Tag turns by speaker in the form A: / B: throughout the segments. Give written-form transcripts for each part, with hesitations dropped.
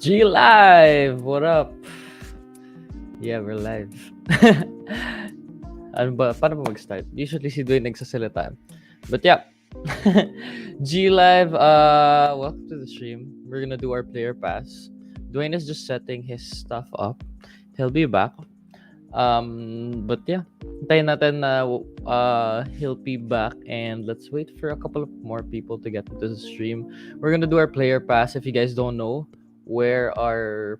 A: G Live! What up? Yeah, we're live. Paano ba mag-start? Usually si Dwayne nagsasalita. But yeah. G Live, welcome to the stream. We're gonna do our player pass. Dwayne is just setting his stuff up. He'll be back. But yeah, hintayin natin na he'll be back, and let's wait for a couple of more people to get into the stream. We're gonna do our player pass. If you guys don't know where our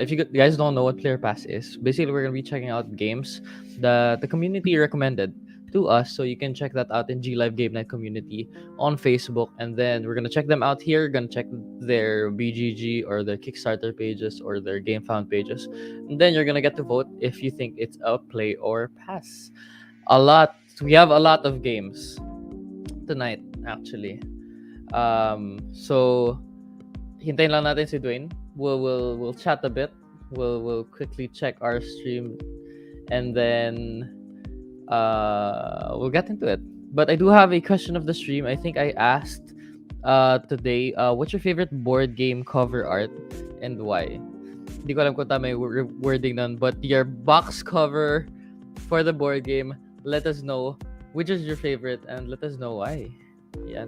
A: if you guys don't know what player pass is, basically we're gonna be checking out games that the community recommended to us, so you can check that out in G Live Game Night community on Facebook, and then we're gonna check them out here. Gonna check their BGG or their Kickstarter pages or their GameFound pages, and then you're gonna get to vote if you think it's a play or pass. We have a lot of games tonight, actually. So hintayin lang natin si Dwayne. We'll chat a bit. We'll quickly check our stream, and then we'll get into it. But I do have a question of the stream. I think I asked today, what's your favorite board game cover art and why? Hindi ko alam kung tama yung wording nun, but your box cover for the board game, let us know which is your favorite and let us know why. Yan.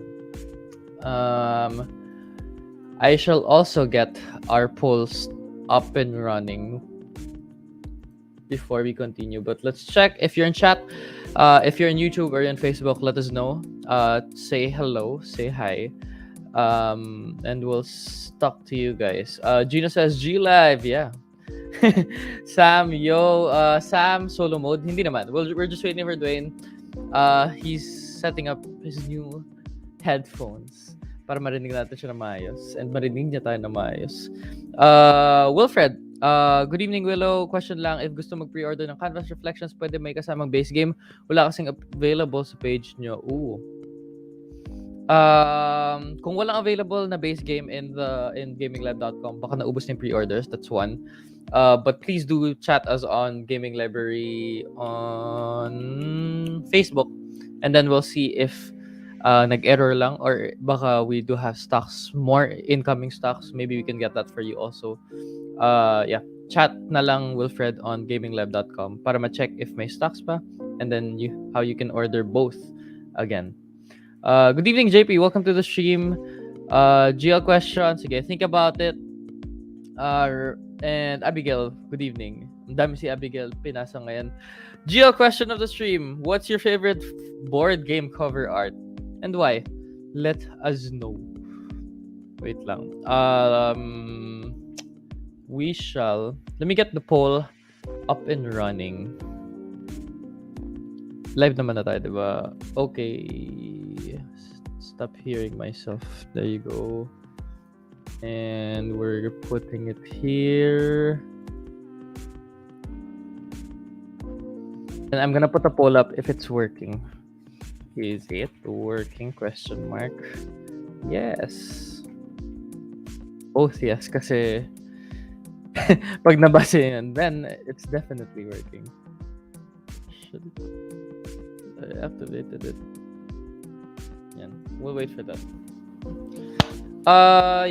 A: I shall also get our polls up and running before we continue. But let's check if you're in chat. If you're in YouTube or in Facebook, let us know. Say hello, say hi. And we'll talk to you guys. Gina says G Live, yeah. Sam, Sam solo mode. Hindi naman. We're just waiting for Dwayne. He's setting up his new headphones para marinig natin siya na maayos and marinig niya tayo na maayos. Wilfred, good evening, Willow. Question lang, if gusto mag-pre-order ng Canvas Reflections, pwede may kasamang base game? Wala kasing available sa page nyo. Ooh. Kung walang available na base game in gaminglab.com, baka naubos na yung pre-orders. That's one. But please do chat us on Gaming Library on Facebook, and then we'll see if nag-error lang or baka we do have stocks, more incoming stocks. Maybe we can get that for you also. Yeah, chat na lang Wilfred on gaminglab.com para ma-check if may stocks pa, and then how you can order both again. Good evening, JP. Welcome to the stream. GL question. Sige, think about it. And Abigail, good evening. Ang dami si Abigail pinasa ngayon. GL question of the stream. What's your favorite board game cover art? And why? Let us know. Wait lang. Let me get the poll up and running. Live naman na tayo, diba? Okay. Stop hearing myself. There you go. And we're putting it here. And I'm gonna put a poll up if it's working. Is it working? Question mark. Yes. Both yes, kasi pag nabasa yan, then it's definitely working. I activated it. Yan. We'll wait for that.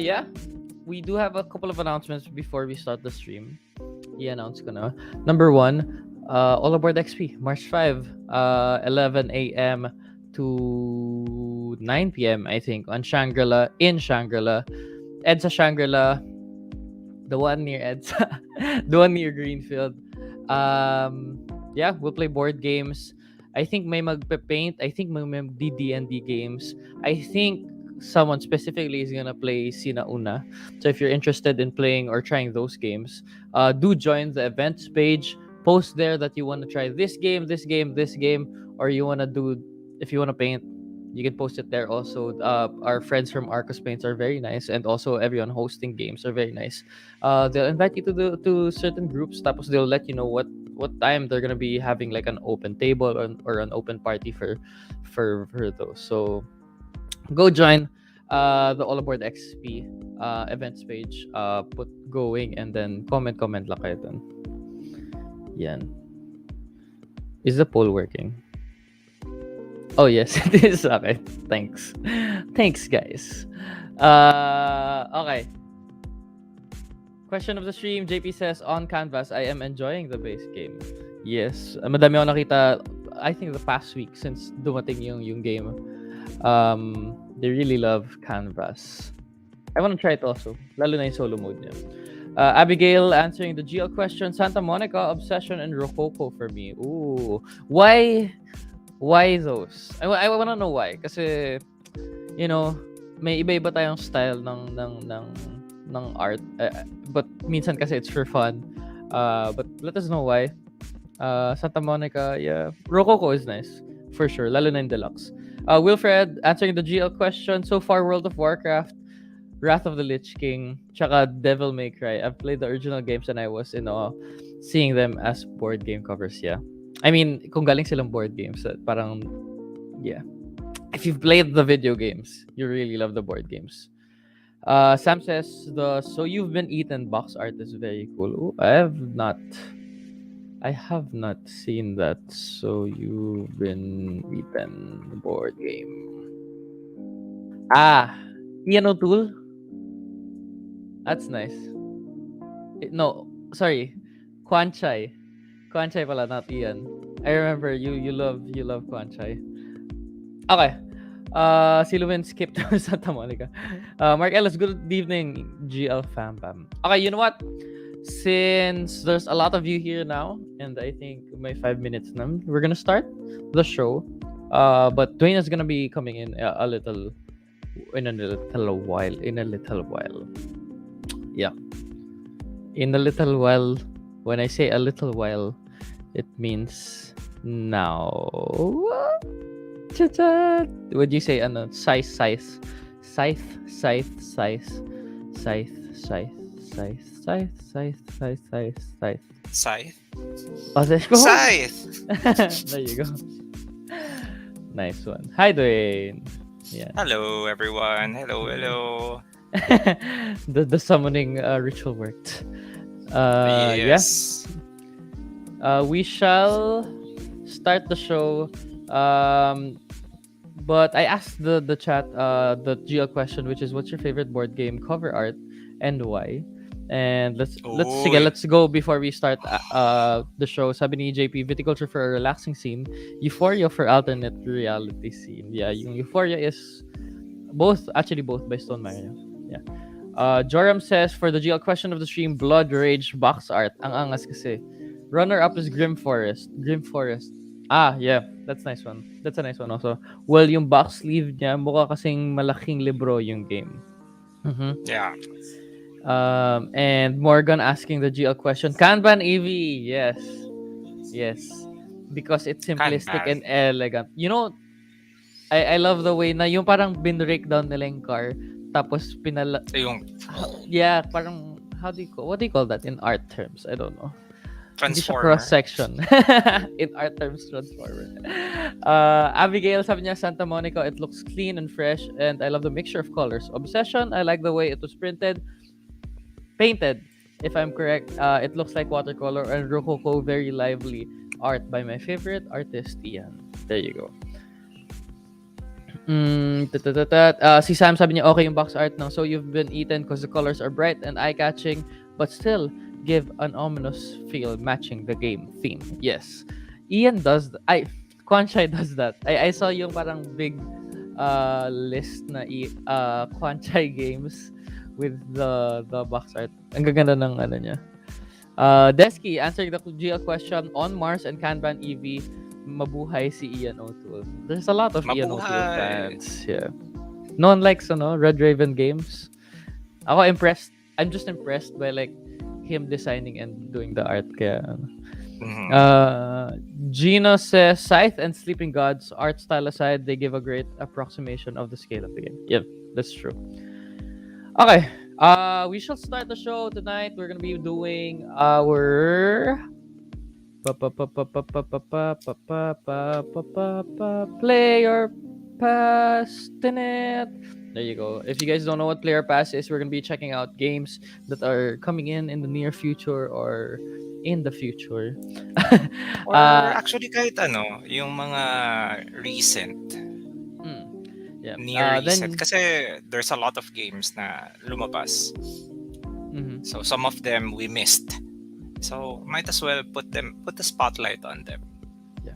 A: Yeah. We do have a couple of announcements before we start the stream. I-announce ko na. Number 1, All Aboard XP, March 5, 11 a.m. to 9 p.m. I think on Shangri-La, in Shangri-La, EDSA Shangri-La, the one near EDSA, the one near Greenfield. Yeah, we'll play board games. I think may magpe-paint. I think may DD&D games. I think someone specifically is gonna play Sina Una. So if you're interested in playing or trying those games, do join the events page. Post there that you want to try this game, or you want to do, if you want to paint, you can post it there also. Our friends from Arcos Paints are very nice, and also everyone hosting games are very nice. They'll invite you to certain groups, tapos they'll let you know what time they're gonna be having like an open table or an open party for those. So go join the All Aboard XP events page. Put going, and then comment lang kayo dun. Yan. Is the poll working? Oh yes, it is. Okay, thanks guys. Okay, Question of the stream, JP says, on Canvas, I am enjoying the base game. Yes. Madami ako nakita, I think the past week since dumating yung game. They really love Canvas. I want to try it also. Lalo na yung solo mode niya. Abigail answering the GL question, Santa Monica, Obsession, and Rococo for me. Ooh. Why those? I want to know why. Kasi, you know, may iba-iba tayong style ng art. But minsan kasi it's for fun. But let us know why. Santa Monica, yeah. Rococo is nice. For sure. Lalo na in Deluxe. Wilfred answering the GL question. So far, World of Warcraft, Wrath of the Lich King, tsaka Devil May Cry. I've played the original games and I was in awe seeing them as board game covers, yeah. I mean, kung galing silang board games, parang, yeah. If you've played the video games, you really love the board games. Sam says, So You've Been Eaten box art is very cool. Ooh, I have not seen that. So You've Been Eaten board game. Ian O'Toole? That's nice. No, sorry. Quan Chai. Quan Chai pala, not Ian. I remember you love Quan Chai. Okay. Si Lumen skipped to Santa Monica. Mark Ellis, good evening, GL fam bam. Okay, you know what? Since there's a lot of you here now, and I think my 5 minutes now, we're gonna start the show. But Dwayne is gonna be coming in in a little while. Yeah. In a little while. When I say a little while, it means now. Would you say scythe? There you go. Nice one. Hi, Dwayne. Yeah.
B: Hello, everyone. Hello.
A: The summoning ritual worked.
B: Yes.
A: We shall start the show. But I asked the chat the GL question, which is, what's your favorite board game cover art and why? And let's go before we start the show. Sabi ni JP, Viticulture for a relaxing scene, Euphoria for alternate reality scene. Yeah, yung Euphoria is both by Stone Mario. Yeah. Joram says, for the GL question of the stream, Blood Rage box art. Ang angas kasi. Runner-up is Grim Forest. Yeah. That's a nice one also. Well, yung box sleeve niya, mukha kasing malaking libro yung game. Mm-hmm.
B: Yeah.
A: And Morgan asking the GL question, Kanban EV. Yes. Because it's simplistic and elegant. You know, I love the way na yung parang binrake down nila yung car, tapos yeah, parang what do you call that in art terms? I don't know.
B: Transformer.
A: Cross section. In art terms, transformer. Abigail, sabi niya, Santa Monica, it looks clean and fresh, and I love the mixture of colors. Obsession, I like the way it was painted, if I'm correct. It looks like watercolor, and Rococo, very lively art by my favorite artist, Ian. There you go. Si Sam, sabi niya, okay yung box art ng So You've Been Eaten because the colors are bright and eye-catching, but still give an ominous feel matching the game theme. Yes. Ian does Quan Chai does that. I saw yung parang big list na Quan Chai games with the box art. Ang gaganda ng ano niya. Desky answering the GL question, on Mars and Kanban EV, mabuhay si Ian O'Toole. There's a lot of Ian O'Toole fans. Yeah. No one likes Red Raven games. Ako impressed. I'm just impressed by like him designing and doing the art. Kaya, Gina says, Scythe and Sleeping Gods, art style aside, they give a great approximation of the scale of the game. Yep, that's true. Okay, we shall start the show tonight. We're gonna be doing our player pass. There you go. If you guys don't know what player pass is, we're gonna be checking out games that are coming in the near future or in the future.
B: Or actually kahit yung mga recent.
A: Yeah.
B: Near recent. Kasi there's a lot of games na lumabas.
A: Mm-hmm.
B: So some of them we missed. So might as well put the spotlight on them.
A: Yeah.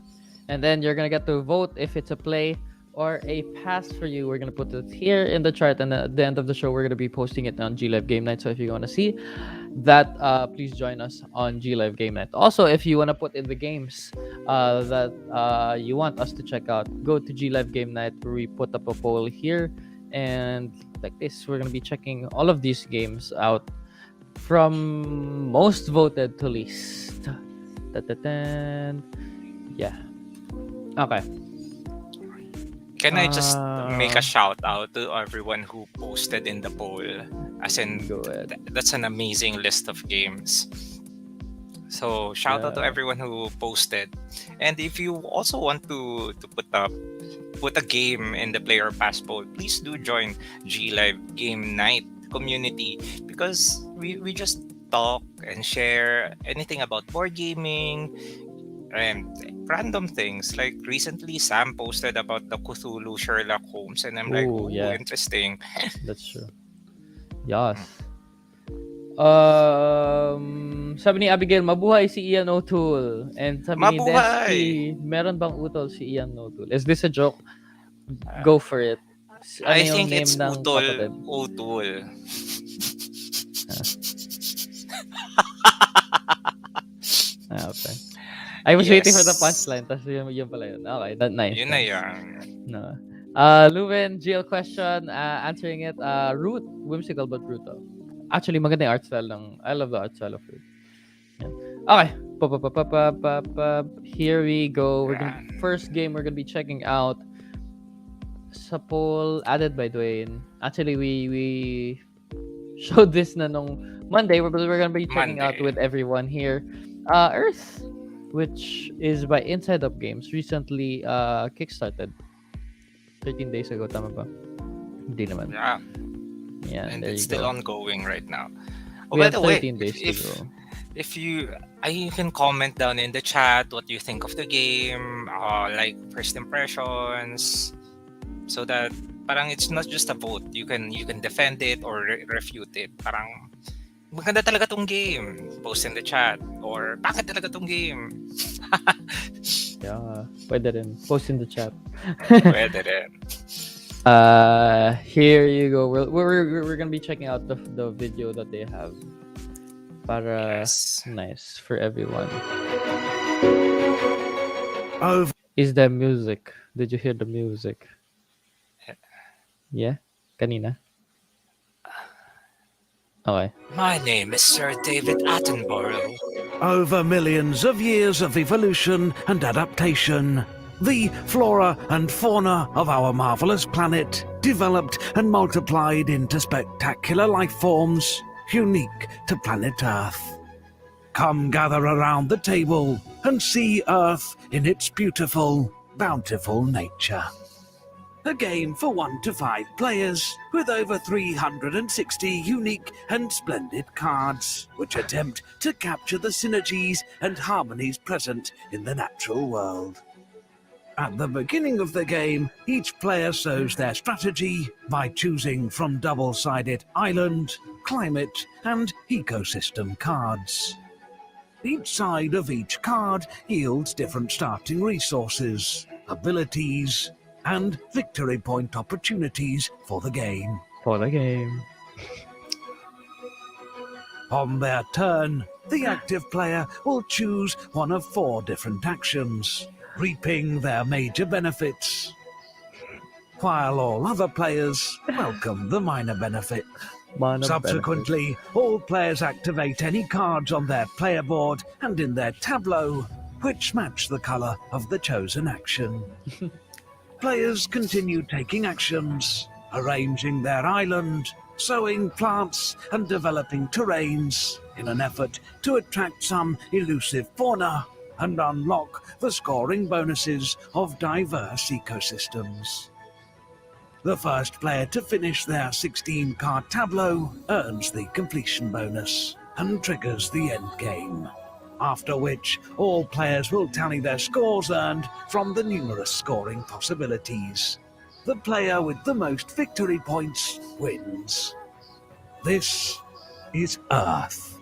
A: And then you're gonna get to vote if it's a play or a pass for you. We're gonna put it here in the chart, and at the end of the show, we're gonna be posting it on G Live Game Night. So if you want to see that, please join us on G Live Game Night. Also, if you want to put in the games that you want us to check out, go to G Live Game Night, where we put up a poll here, and like this, we're gonna be checking all of these games out from most voted to least. Ta-ta-tan. Yeah. Okay.
B: Can I just make a
A: Uh,
B: shout out to everyone who posted in the poll? As in,
A: Go ahead.
B: that's an amazing list of games. So shout out to
A: Yeah.
B: everyone who posted. And if you also want to put a game in the player pass poll, please do join G Live Game Night community, because we just talk and share anything about board gaming and random things. Like recently Sam posted about the Cthulhu Sherlock Holmes, and I'm like,
A: Ooh,
B: oh,
A: yeah.
B: interesting.
A: That's true. Yes. Sabi ni Abigail, mabuhay si Ian O'Toole. And sabi ni
B: Mabuhay!
A: Despy, meron bang utol si Ian O'Toole? Is this a joke? Go for it. Ano
B: I
A: yung
B: think
A: name
B: it's
A: ng
B: Utol.
A: kapatid?
B: Utol.
A: Okay. I was waiting for the
B: Yes.
A: punchline. Tapos yun pala yun. Okay, that nice.
B: Yun na
A: nice.
B: yan.
A: No. Leuven, GL question, answering it. Root, whimsical but brutal. Actually, maganda yung art style ng, I love the art style of Root. Yan. Okay. Here we go. First game we're gonna be checking out. Sa poll added by Dwayne. Actually, we showed this na nung Monday. We're gonna be checking out
B: Monday.
A: with everyone here. Earth, which is by Inside Up Games, recently kickstarted 13 days ago, tama ba? Hindi naman.
B: Yeah.
A: Yeah,
B: And
A: there
B: it's
A: you
B: still
A: go.
B: ongoing right now. Oh,
A: We
B: by
A: have
B: the way,
A: 13 days to go.
B: if you can comment down in the chat what you think of the game, like first impressions, so that parang it's not just a vote. You can defend it or refute it. Parang maganda talaga tong game. Post in the chat, or bakit talaga tong game?
A: Yeah, pwede rin. Post in the chat.
B: Pwede rin.
A: Here you go. We're gonna be checking out the video that they have. Para
B: Yes.
A: nice for everyone.
C: Over
A: Is the music? Did you hear the music? Yeah? Kanina? Okay.
B: My name is Sir David Attenborough.
C: over millions of years of evolution and adaptation, the flora and fauna of our marvelous planet developed and multiplied into spectacular life forms unique to planet Earth. Come gather around the table and see Earth in its beautiful, bountiful nature. A game for 1 to 5 players, with over 360 unique and splendid cards, which attempt to capture the synergies and harmonies present in the natural world. At the beginning of the game, each player sows their strategy by choosing from double-sided island, climate, and ecosystem cards. Each side of each card yields different starting resources, abilities, and victory point opportunities for the game.
A: For the game.
C: On their turn, the active player will choose one of 4 different actions, reaping their major benefits, while all other players welcome the minor benefit. Subsequently, all players activate any cards on their player board and in their tableau, which match the colour of the chosen action. Players continue taking actions, arranging their island, sowing plants and developing terrains in an effort to attract some elusive fauna and unlock the scoring bonuses of diverse ecosystems. The first player to finish their 16-card tableau earns the completion bonus and triggers the end game, after which all players will tally their scores earned from the numerous scoring possibilities. The player with the most victory points wins. This is Earth.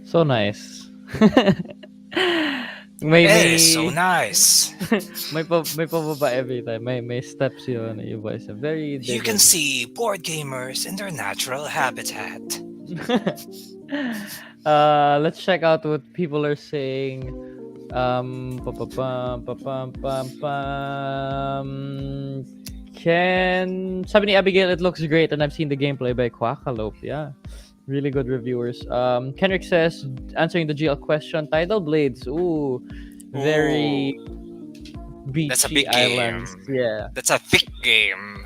A: So nice. may
B: It is so
A: may
B: nice.
A: may pababa every time. May steps yun yung voice. Very
B: You can
A: different.
B: see board gamers in their natural habitat.
A: Let's check out what people are saying. Pa-pa-pam, pa-pam, pam, pam. Sabi ni Abigail, it looks great, and I've seen the gameplay by Quackalope. Yeah, really good reviewers. Kenrick says, answering the GL question, Tidal Blades. Ooh, very beachy
B: That's a big
A: islands.
B: game.
A: Yeah.
B: That's a thick game.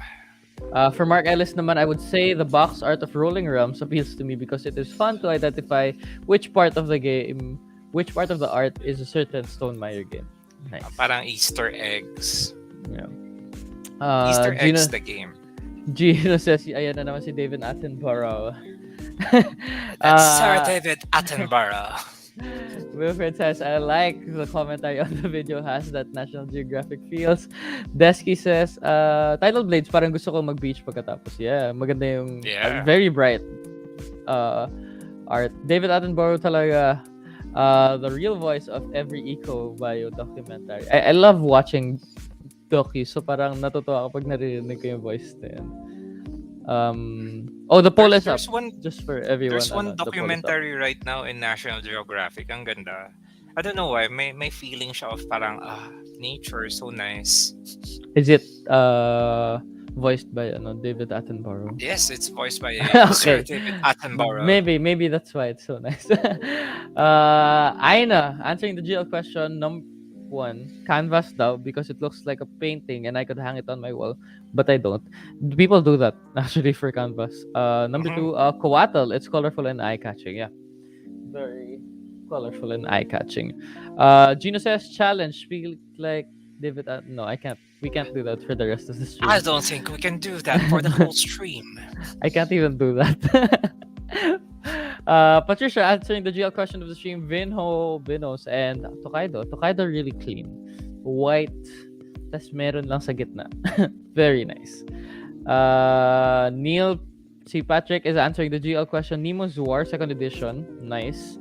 A: For Mark Ellis naman, I would say the box art of Rolling Realms appeals to me because it is fun to identify which part of the art is a certain Stone Meyer game. Nice.
B: Parang Easter eggs.
A: Yeah.
B: Easter
A: Gino,
B: eggs the game.
A: Gino says, ayan na naman si David Attenborough.
B: That's Sir David Attenborough.
A: Wilfred says, I like the commentary on the video has that National Geographic feels. Desky says, Tidal Blades, parang gusto ko mag-beach pagkatapos. Yeah, maganda yung very bright art. David Attenborough talaga, the real voice of every eco-bio documentary. I love watching docu, so parang natutuwa kapag narinig ko yung voice na yun. The poll is up. Just for everyone.
B: There's one documentary right now in National Geographic. Ang ganda. I don't know why. May feeling siya of parang, nature, so nice.
A: Is it voiced by David Attenborough?
B: Yes, it's voiced by
A: Okay.
B: Sir David Attenborough.
A: Maybe that's why it's so nice. Aina, answering the GL question, one, canvas daw because it looks like a painting and I could hang it on my wall, but I don't. People do that actually for canvas. Number two, coatl. It's colorful and eye-catching. Yeah, very colorful and eye-catching. Gino says challenge. Speak like David. No, I can't. We can't do that for the rest of the stream.
B: I don't think we can do that for the whole stream.
A: I can't even do that. Patricia answering the GL question of the stream, Vinos, and Tokaido. Tokaido really clean. White, tas meron lang sa gitna. Very nice. Neil C. Patrick is answering the GL question, Nemo's War, 2nd edition. Nice.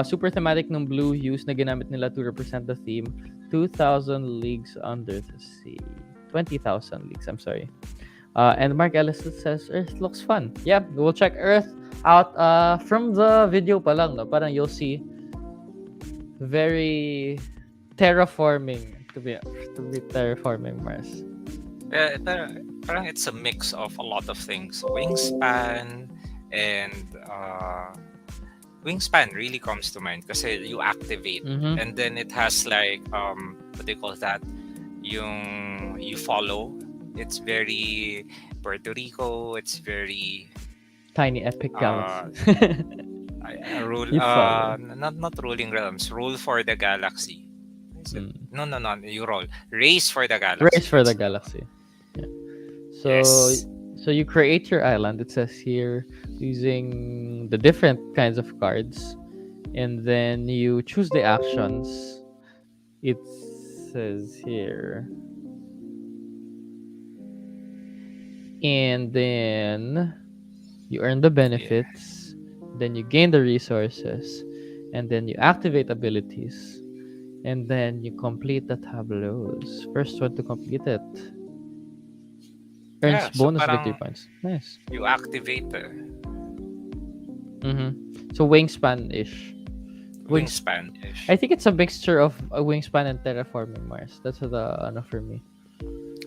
A: Super thematic ng blue hues na ginamit nila to represent the theme. 2,000 Leagues Under the Sea. 20,000 Leagues, I'm sorry. And Mark Ellis says, Earth looks fun. Yeah, we'll check Earth out from the video pa lang, no? Parang you'll see very terraforming to be terraforming Mars.
B: Parang it's a mix of a lot of things. Wingspan and Wingspan really comes to mind kasi you activate and then it has like what do you call that? Yung you follow. It's very Puerto Rico. It's very
A: tiny epic galaxy.
B: Not ruling realms. Rule for the galaxy. No. You roll. Race for the galaxy.
A: Race for the galaxy. Yeah. So you create your island. It says here using the different kinds of cards, and then you choose the actions. It says here. And then you earn the benefits, then you gain the resources, and then you activate abilities, and then you complete the tableaus. First one to complete it earns bonus victory points. Nice.
B: You activate the
A: So wingspan-ish.
B: Wingspan-ish.
A: I think it's a mixture of a wingspan and terraforming Mars. That's the for me.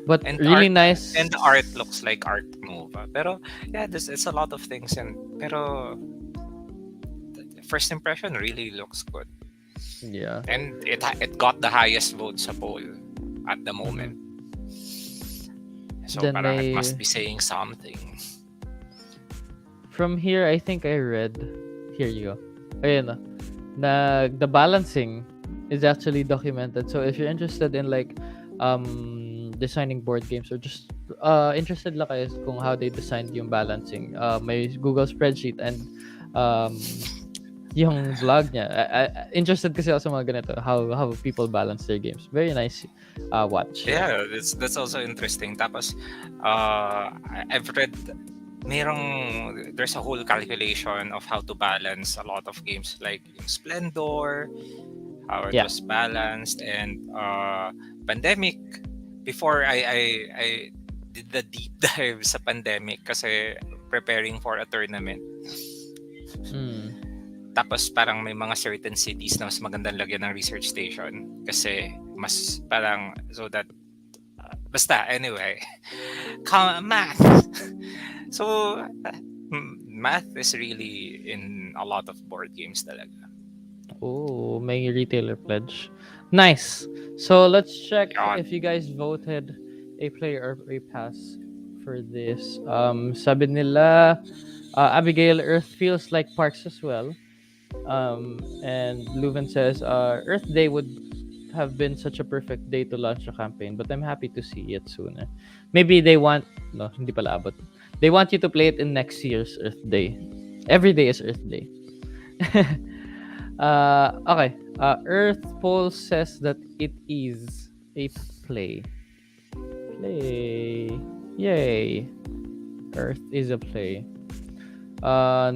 A: But
B: and
A: really
B: art,
A: nice.
B: And the art looks like art move. Pero yeah, it's a lot of things. Pero the first impression really looks good.
A: Yeah.
B: And it got the highest vote sa poll at the moment. So
A: Then
B: parang it must be saying something.
A: From here, I think I read. Here you go. Ayun na. The balancing is actually documented. So if you're interested in like designing board games or just interested lang kayo kung how they designed yung balancing, may Google spreadsheet and yung vlog niya. Interested kasi ako sa mga ganito, how people balance their games. Very nice watch.
B: Yeah, that's also interesting. Tapos, I've read there's a whole calculation of how to balance a lot of games like yung Splendor, how it
A: Yeah.
B: was balanced, and pandemic. Before I did the deep dive sa pandemic kasi preparing for a tournament.
A: Mm.
B: Tapos parang may mga certain cities na mas magandang lagyan ng research station kasi mas parang so that basta anyway math. So math is really in a lot of board games talaga.
A: Oh, may retailer pledge. Nice. So let's check
B: God.
A: if you guys voted a player or a pass for this. Sabi nila, Abigail, Earth feels like parks as well. And Leuven says, Earth Day would have been such a perfect day to launch a campaign, but I'm happy to see it sooner. Maybe they want, no, hindi pala abot. They want you to play it in next year's Earth Day. Every day is Earth Day. Okay. Earth Poll says that it is a play. Play. Yay. Earth is a play.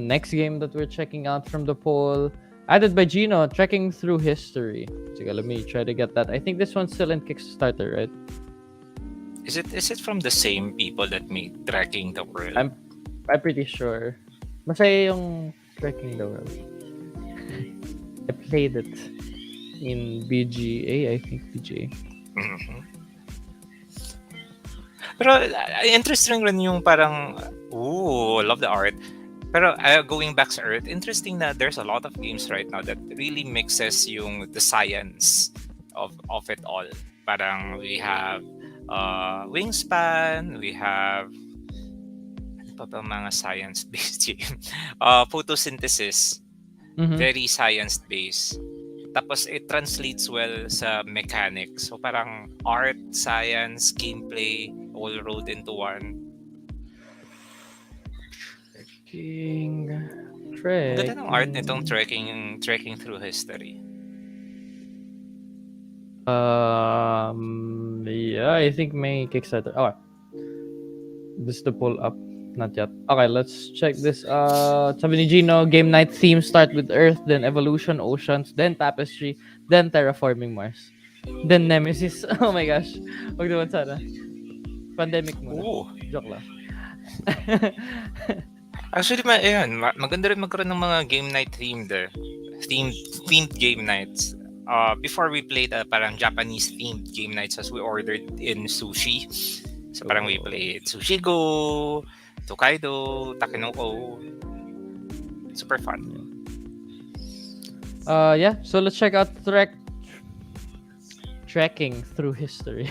A: Next game that we're checking out from the poll, added by Gino, Trekking Through History. So let me try to get that. I think this one's still in Kickstarter, right?
B: Is it from the same people that made Trekking the World?
A: I'm pretty sure. Masaya yung Trekking the World. I played it in BGA, I think BGA.
B: Mhm. Pero interesting rin yung parang I love the art. Pero going back to Earth, interesting na there's a lot of games right now that really mixes yung the science of it all. Parang we have Wingspan, we have ano pa ba mga science-based game? Photosynthesis,
A: Mhm.
B: very science-based. Tapos it translates well sa mechanics. So parang art, science, gameplay all rolled into one.
A: Trekking.
B: Ang ganda ng art nitong trekking through history.
A: Yeah, I think may Kickstarter. Okay. This is the pull up. Not yet. Okay, let's check this. Sabi ni Gino, game night theme start with Earth, then Evolution, Oceans, then Tapestry, then Terraforming Mars, then Nemesis. Oh my gosh. Wag naman sana. Pandemic muna.
B: Oo.
A: Joke lang.
B: Actually, maganda rin magkaroon ng mga game night themed game nights. Before we played parang Japanese themed game nights as we ordered in sushi. So parang we played Sushi Go, Tokaido, Takenoko. Super fun.
A: Yeah, so let's check out Trekking Through History.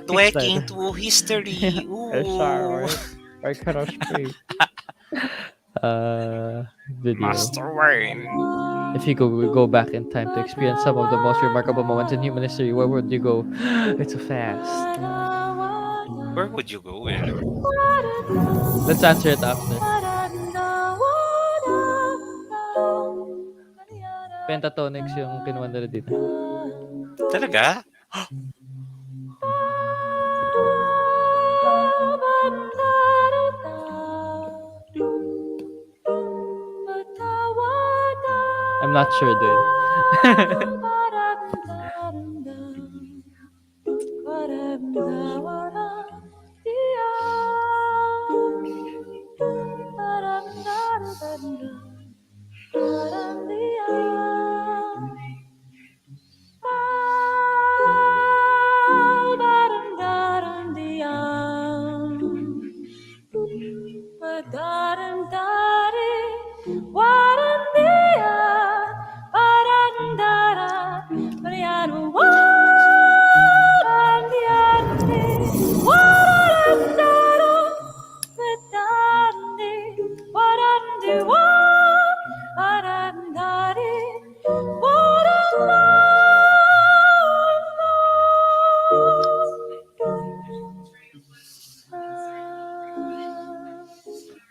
B: Trekking
A: Kickstarter.
B: to history.
A: Sorry. I cannot speak. Video.
B: Master Wayne.
A: If you go back in time to experience some of the most remarkable moments in human history, where would you go? It's so fast.
B: Where would you go? Eh?
A: Let's answer it after. Pentatonics yung kinuha nila dito.
B: Talaga?
A: I'm not sure, dude.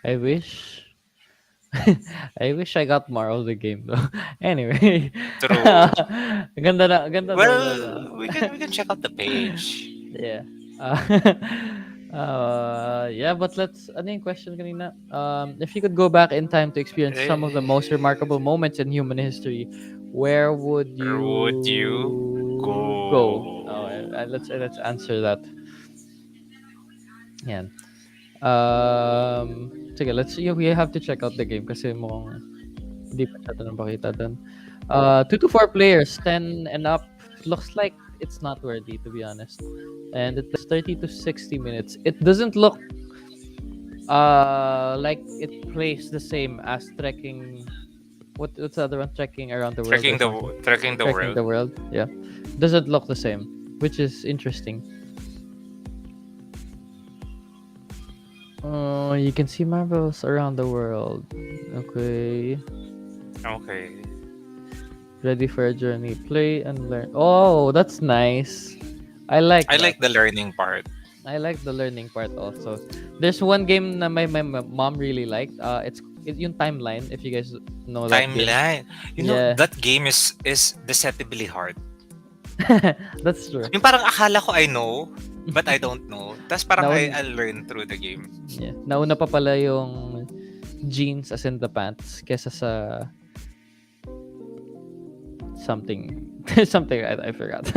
A: I wish. I wish I got more of the game though. Anyway,
B: True.
A: ganda daw
B: Well,
A: talaga.
B: we can check out the page.
A: Yeah. Uh, yeah, but let's ano yung question kanina? If you could go back in time to experience some of the
B: Eh,
A: most remarkable moments in human history, where would
B: where would you
A: you go?
B: go?
A: Let's answer that. Yan. Sige, we have to check out the game kasi mukhang hindi pa siya napakita dun. 2 to 4 players, 10 and up. Looks like it's not worthy to be honest. And it's 30 to 60 minutes. It doesn't look like it plays the same as trekking. What's the other one? Trekking around the world or something.
B: Trekking the
A: Trekking
B: world.
A: the world. Yeah, doesn't look the same, which is interesting. You can see marbles around the world. Okay.
B: Okay.
A: Ready for a journey. Play and learn. Oh, that's nice. I like
B: I
A: that.
B: like the learning part.
A: I like the learning part also. There's one game na my mom really liked. It's yung Timeline, if you guys know that game.
B: Timeline. You know,
A: Yeah.
B: that game is deceptively hard.
A: That's true.
B: Yung parang akala ko I know, but I don't know. Tapos parang
A: Naun-
B: I'll learn through the game.
A: Yeah. Nauna pa pala yung jeans as in the pants kesa sa something something I forgot.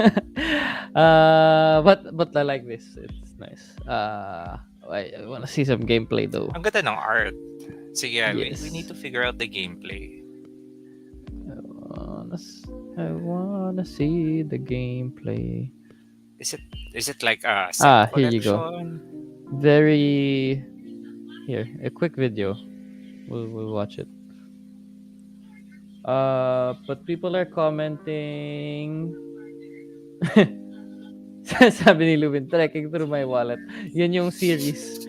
A: But I like this. It's nice. I want to see some gameplay though.
B: Ang ganda ng art. Sige,
A: Yes.
B: we need to figure out the gameplay.
A: I wanna see the gameplay.
B: Is it like a set
A: Here you go.
B: collection?
A: Very here, a quick video. We'll watch it. But people are commenting. Sabi ni Lubin, trekking through my wallet. Yun yung series.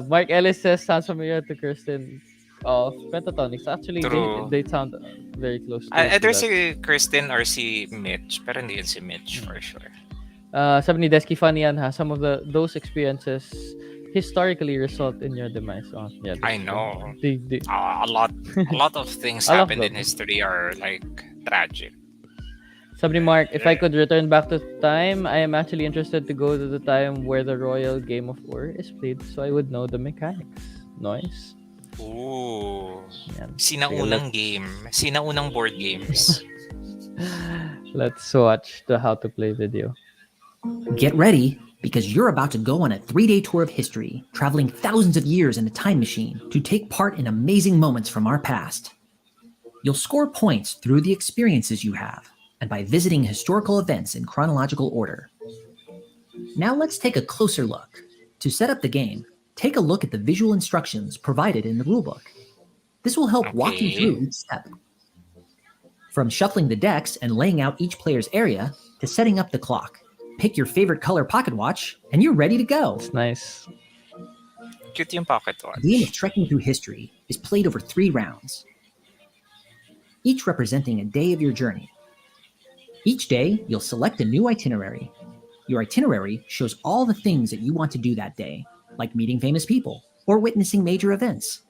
A: Mark Ellis says sounds familiar to Kirsten of Pentatonics. Actually,
B: True.
A: they sound very close to
B: Either
A: that.
B: si Kristen or si Mitch. Pero hindi yun si Mitch for sure.
A: Sabi ni Desky, funny yan ha. Some of those experiences historically result in your demise. Oh, yeah,
B: I
A: that's
B: know.
A: true.
B: A lot of things
A: A lot
B: happened
A: of
B: in
A: them.
B: history are like tragic.
A: Sabi ni Mark, if I could return back to time, I am actually interested to go to the time where the royal game of war is played so I would know the mechanics. Nice.
B: Ooh.
A: Yan.
B: Sinaunang game. Sinaunang board games.
A: Let's watch the how to play video.
D: Get ready, because you're about to go on a 3-day tour of history, traveling thousands of years in a time machine to take part in amazing moments from our past. You'll score points through the experiences you have and by visiting historical events in chronological order. Now let's take a closer look. To set up the game, take a look at the visual instructions provided in the rulebook. This will help walk you
B: Okay.
D: through each step. From shuffling the decks and laying out each player's area to setting up the clock. Pick your favorite color pocket watch, and you're ready to go.
A: It's nice.
B: Cute yung pocket
D: The game of
B: watch.
D: Trekking Through History is played over 3 rounds, each representing a day of your journey. Each day, you'll select a new itinerary. Your itinerary shows all the things that you want to do that day, like meeting famous people or witnessing major events.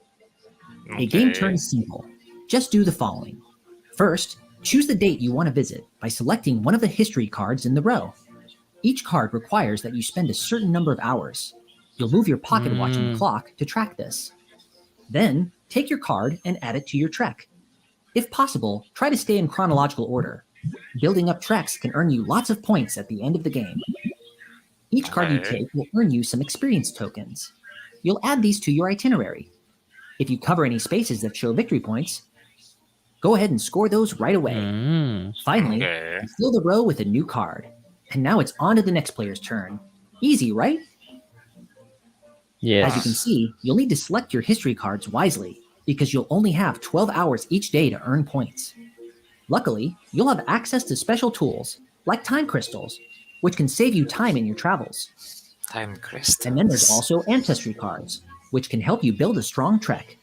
D: A game
B: Okay.
D: turn is simple. Just do the following. First, choose the date you want to visit by selecting one of the history cards in the row. Each card requires that you spend a certain number of hours. You'll move your pocket watch and clock to track this. Then, take your card and add it to your trek. If possible, try to stay in chronological order. Building up treks can earn you lots of points at the end of the game. Each card you
B: Okay.
D: take will earn you some experience tokens. You'll add these to your itinerary. If you cover any spaces that show victory points, go ahead and score those right away. Finally,
B: Okay.
D: you fill the row with a new card. And now it's on to the next player's turn. Easy, right?
A: Yes.
D: As you can see, you'll need to select your history cards wisely because you'll only have 12 hours each day to earn points. Luckily, you'll have access to special tools like time crystals, which can save you time in your travels.
B: Time crystals.
D: And then there's also ancestry cards, which can help you build a strong trek.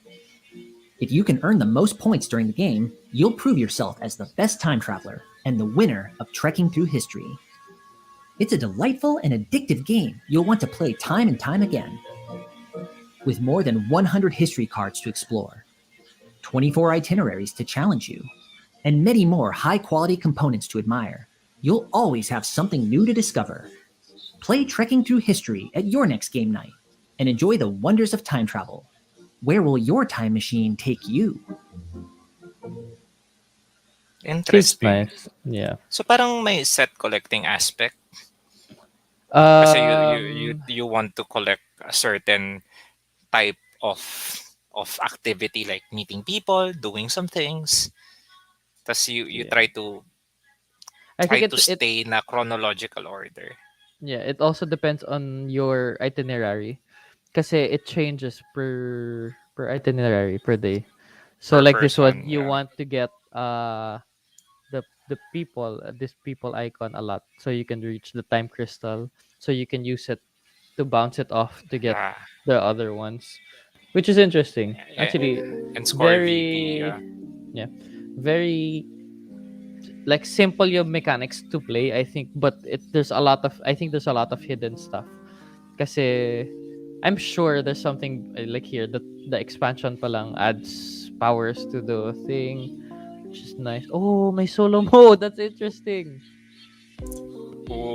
D: If you can earn the most points during the game, you'll prove yourself as the best time traveler and the winner of Trekking Through History. It's a delightful and addictive game you'll want to play time and time again. with more than 100 history cards to explore, 24 itineraries to challenge you, and many more high-quality components to admire. You'll always have something new to discover. Play Trekking Through History at your next game night and enjoy the wonders of time travel. Where will your time machine take you?
A: Seems
B: Interesting.
A: nice. Yeah.
B: So parang may set collecting aspect kasi
A: Um.
B: you want to collect a certain type of activity like meeting people, doing some things. Tas you
A: Yeah. I
B: try
A: think
B: to
A: it
B: stay in a chronological order
A: yeah, it also depends on your itinerary. Kasi it changes per itinerary per day. So
B: per
A: like this one,
B: person.
A: you
B: Yeah.
A: want to get the people this people icon a lot, so you can reach the time crystal, so you can use it to bounce it off to get
B: Yeah.
A: the other ones, which is interesting. Actually,
B: And score VP.
A: very yeah, very like simple yung mechanics to play, I think, but there's a lot of I think there's a lot of hidden stuff. Kasi I'm sure there's something like here that the expansion pa lang adds powers to the thing, which is nice. Oh, my solo mode. That's interesting.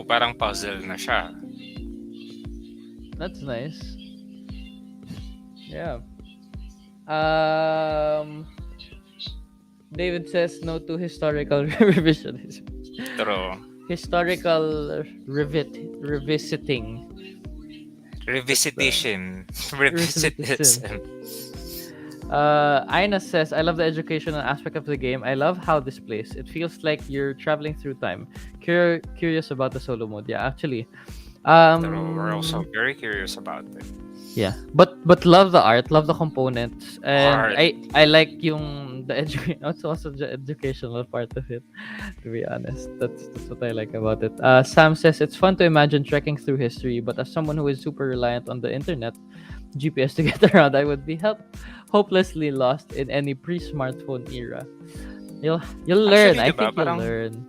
B: Parang puzzle na siya.
A: That's nice. Yeah. Um David says no to historical revisionism.
B: Pero
A: Historical revisiting.
B: revisitation.
A: Revisitism.
B: Revisitism.
A: Aina says, I love the educational aspect of the game. I love how this plays. It feels like you're traveling through time. Curious about the solo mode. Yeah, actually.
B: Pero we're also very curious about it.
A: Yeah. But love the art, love the components. And
B: Art.
A: I like yung the it's also the educational part of it, to be honest. That's what I like about it. Sam says it's fun to imagine trekking through history, but as someone who is super reliant on the internet, GPS to get around, I would be hopelessly lost in any pre-smartphone era. You'll learn.
B: Actually,
A: I
B: diba,
A: think you'll
B: parang,
A: learn.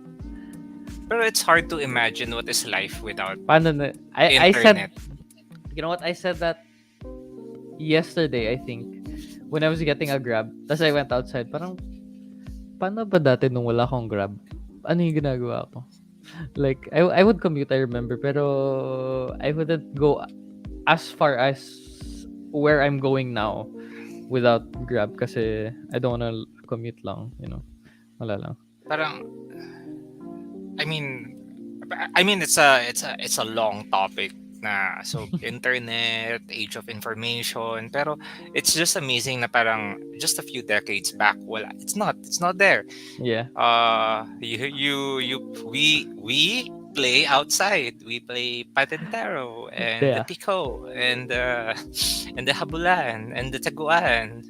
B: pero it's hard to imagine what is life without
A: Paano I said,
B: internet.
A: you know what? I said that yesterday, I think, when I was getting a Grab. Tapos I went outside. Parang, paano ba dati nung wala akong Grab? Ano yung ginagawa ko? Like, I would commute, I remember. Pero, I wouldn't go as far as where I'm going now without Grab kasi I don't wanna commute lang, you know. Wala lang.
B: Parang, I mean it's a long topic na, so internet, age of information, pero it's just amazing na parang just a few decades back, wala, it's not there.
A: Yeah.
B: We play outside. We play Patentero and the
A: Yeah.
B: Pico and the Habulan and the Taguan.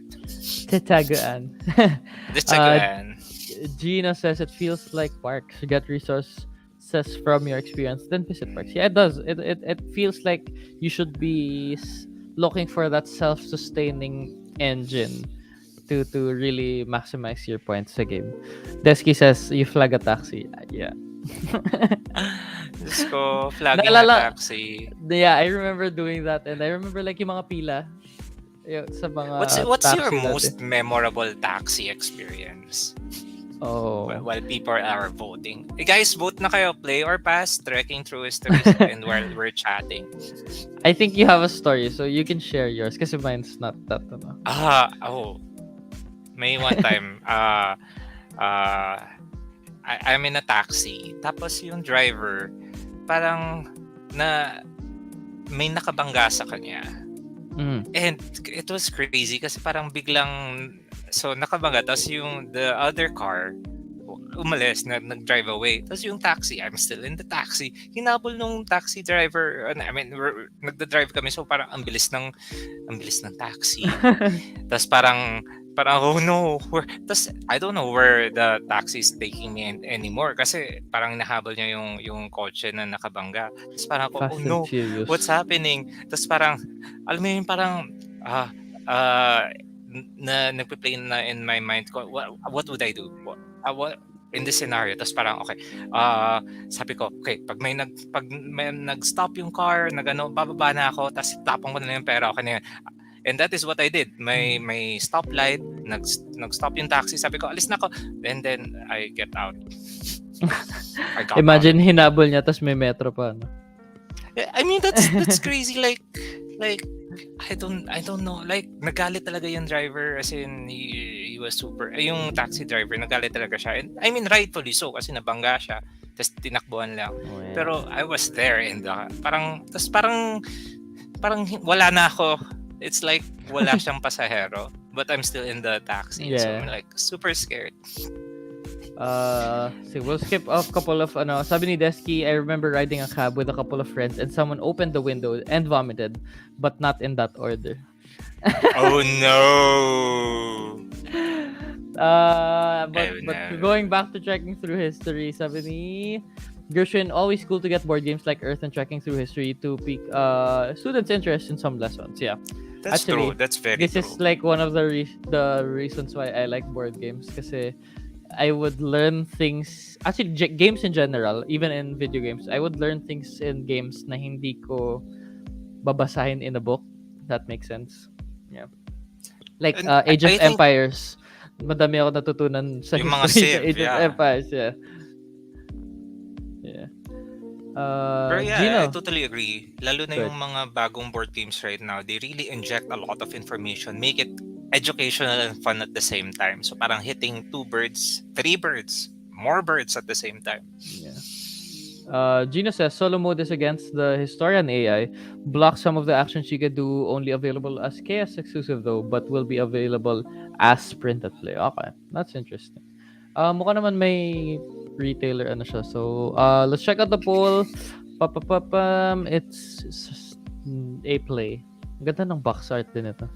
A: Tetagaan.
B: The Taguan.
A: Gina says it feels like parks. You get resources from your experience, then visit parks. Yeah, it does. It feels like you should be looking for that self-sustaining engine to really maximize your points sa game. Desky says you flag a taxi. Yeah.
B: Diyos ko, flagging
A: Naalala-
B: a taxi.
A: Yeah, I remember doing that, and I remember like yung mga pila sa mga
B: What's your
A: taxi dati.
B: most memorable taxi experience?
A: Oh.
B: While people are voting. Hey guys, vote na kayo. Play or pass, trekking through history, and while we're chatting.
A: I think you have a story, so you can share yours kasi mine's not that.
B: May one time, I'm in a taxi. Tapos yung driver, parang may nakabangga sa kanya.
A: Mm.
B: And it was crazy kasi parang biglang, so nakabangga, tapos yung the other car umalis, nag-drive away. Tapos yung taxi, I'm still in the taxi. Hinabol nung taxi driver. Nagda-drive kami, so parang ang bilis ng taxi. Tapos parang oh no, tapos I don't know where the taxi is taking me anymore kasi parang nahabol niya yung kotse na nakabangga. Tapos parang ako,
A: Fast
B: oh
A: and
B: no,
A: Furious.
B: what's happening? Tapos parang, alam mo yun, parang na nagpe-play na in my mind ko, what would I do? What in this scenario? Tapos parang okay, sabi ko, okay, pag may nag-stop yung car, bababa na ako, tapos tapon ko na yung pera, okay na yun. And that is what I did. May stoplight, nag-stop yung taxi. Sabi ko, alis na ako. And then I get out. I got
A: Imagine
B: out.
A: hinabol niya tapos may metro pa, no?
B: I mean, that's crazy. Like I don't know. Like nagalit talaga yung driver, as in he was super. Yung taxi driver nagalit talaga siya. And I mean, rightfully so kasi nabangga siya. Tapos tinakbuhan lang.
A: Oh, yeah.
B: Pero I was there and parang wala na ako. It's like wala siyang pasahero, but I'm still in the taxi. So
A: Yeah.
B: I'm like super scared.
A: So we'll skip off couple of sabi ni Desky, I remember riding a cab with a couple of friends and someone opened the window and vomited, but not in that order.
B: Oh no.
A: But
B: Oh, no.
A: going back to trekking through history, sabi ni Gershwin, always cool to get board games like Earth and trekking through history to pique students' interest in some lessons. Yeah,
B: That's
A: Actually,
B: true. That's very
A: this
B: true.
A: is like one of the reasons why I like board games kasi I would learn things, actually games in general, even in video games, I would learn things in games na hindi ko babasahin in a book. That makes sense. Yeah. Like
B: And
A: Age of
B: I think-
A: Empires. Madami ako natutunan sa
B: Yung mga
A: history sa
B: civ,
A: Age of
B: yeah.
A: Empires. Yeah. Yeah.
B: Pero yeah,
A: Gino.
B: I totally agree. Lalo na
A: Good.
B: yung mga bagong board games right now, they really inject a lot of information, make it educational and fun at the same time. So parang hitting 2 birds, 3 birds, more birds at the same time.
A: Yeah. Gino says solo mode is against the historian AI. Block some of the actions you can do, only available as KS exclusive though, but will be available as sprint at play. Okay, that's interesting. Mukha naman may retailer ano siya. So let's check out the poll. It's a play. Ganda ng box art din ito.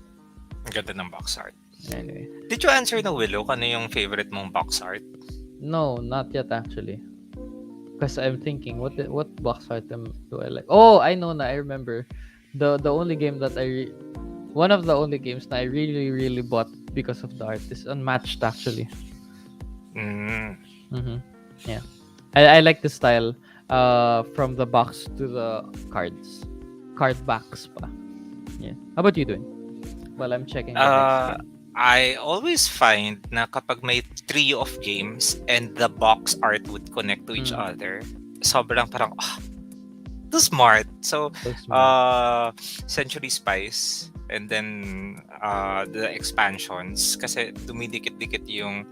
B: Ang ganda ng box art.
A: Anyway.
B: Did you answer na, Willow? Ano yung favorite mong box art?
A: No, not yet actually. Because I'm thinking, what box art do I like? Oh, I know na. I remember the only game that one of the only games that I really bought because of the art is Unmatched actually. Yeah, I like the style. From the box to the card backs pa. Yeah. How about you doing? Well, I'm checking. The next game.
B: I always find na kapag may trio of games and the box art would connect to each other, sobrang parang, too smart. So,
A: So smart.
B: Century Spice and then the expansions kasi dumidikit-dikit yung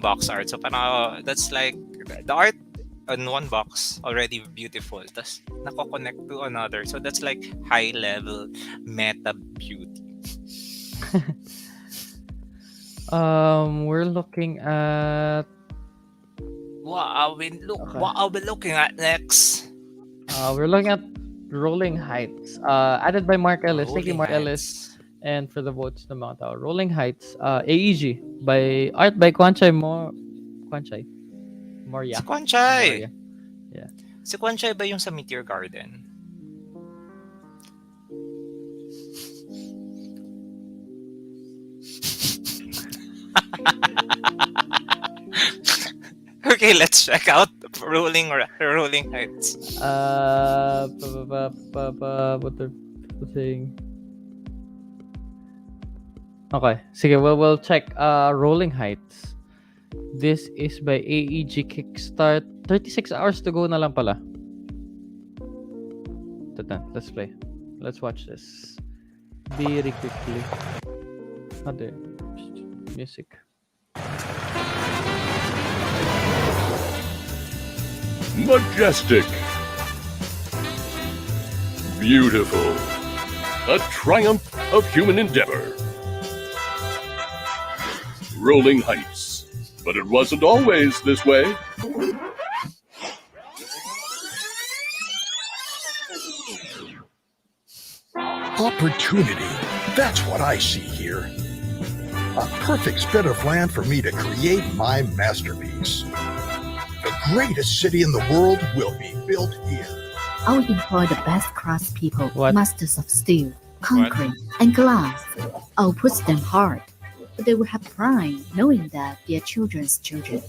B: box art. So, parang that's like the art on one box already beautiful. Tas nako-connect to another. So, that's like high-level meta beauty.
A: We're looking at
B: What are we looking at next?
A: we're looking at Rolling Heights. Added by Mark Ellis. Thank you, Mark Ellis. And for the votes ng mga tao. Rolling Heights. AEG by art by Kwanchai Moria.
B: Si Kwanchai.
A: Moria. Yeah.
B: Si Kwanchai ba yung sa Meteor Garden? Okay, let's check out Rolling Heights.
A: What they're saying. Okay, sige, we'll check. Rolling Heights. This is by AEG Kickstart. 36 hours to go na lang pala. Let's play. Let's watch this. Very quickly. Other music.
E: Majestic. Beautiful. A triumph of human endeavor. Rolling Heights. But it wasn't always this way.
F: Opportunity. That's what I see here. A perfect spit of land for me to create my masterpiece. The greatest city in the world will be built here.
G: I will employ the best craftspeople,
A: What?
G: masters of steel, concrete, and glass. I'll push them hard, but they will have pride knowing that their children's children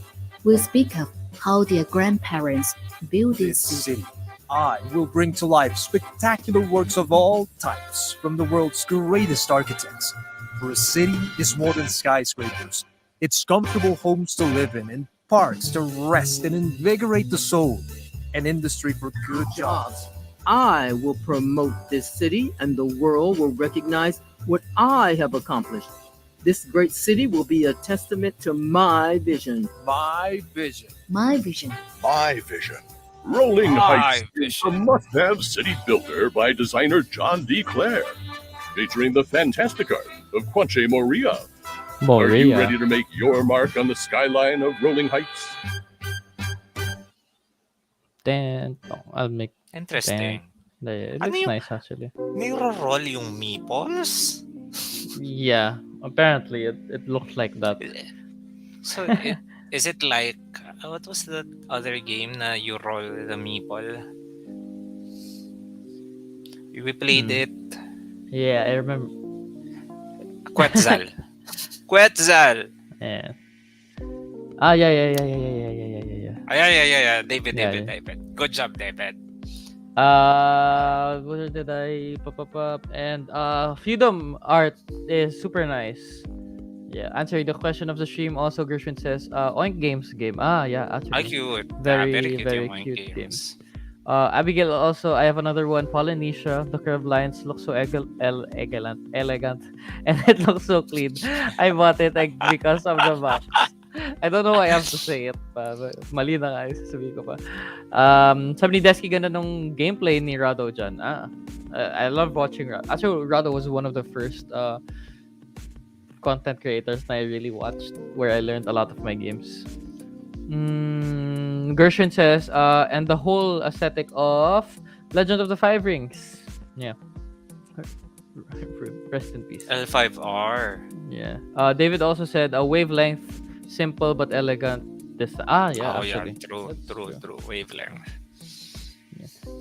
G: will speak of how their grandparents built this city.
H: I will bring to life spectacular works of all types from the world's greatest architects. For a city is more than skyscrapers. It's comfortable homes to live in and parks to rest and invigorate the soul. An industry for good jobs.
I: I will promote this city, and the world will recognize what I have accomplished. This great city will be a testament to my vision.
H: My vision.
G: My vision.
F: My vision.
E: Rolling
B: My
E: Heights is a
B: vision.
E: must-have city builder by designer John D. Clare, featuring the fantastic art of Quanche Moria. Are you
A: Moria.
E: ready to make your mark on the skyline of Rolling Heights?
A: Then I'll make.
B: Interesting.
A: It
B: Ano
A: looks
B: yung-
A: nice actually.
B: Niro-roll yung meeples?
A: Yeah, apparently it looks like that.
B: So, is it like, what was the other game na you roll the meeple? We played it.
A: Yeah, I remember.
B: Quetzal. Quetzal!
A: Yeah. Yeah.
B: Yeah. David.
A: Yeah.
B: Good job, David.
A: What did I pop up? And Feudum art is super nice. Yeah, answering the question of the stream. Also, Gershwin says, Oink Games game. Yeah,
B: Ah,
A: actually.
B: cute.
A: Very,
B: Very cute
A: very
B: yung mga
A: cute
B: games.
A: Abigail also, I have another one. Polynesia, the curved lines look so elegant, and it looks so clean. I bought it because of the box. I don't know why I have to say it. Mali na nga, sasabihin ko pa. Sabi ni Desky, ganda nung gameplay ni Rado dyan. I love watching Rado. Actually, Rado was one of the first content creators na I really watched, where I learned a lot of my games. Gershwin says, and the whole aesthetic of Legend of the Five Rings. Yeah. Rest in peace.
B: L5R.
A: Yeah. David also said a wavelength, simple but elegant. Yeah, actually.
B: True. Wavelength.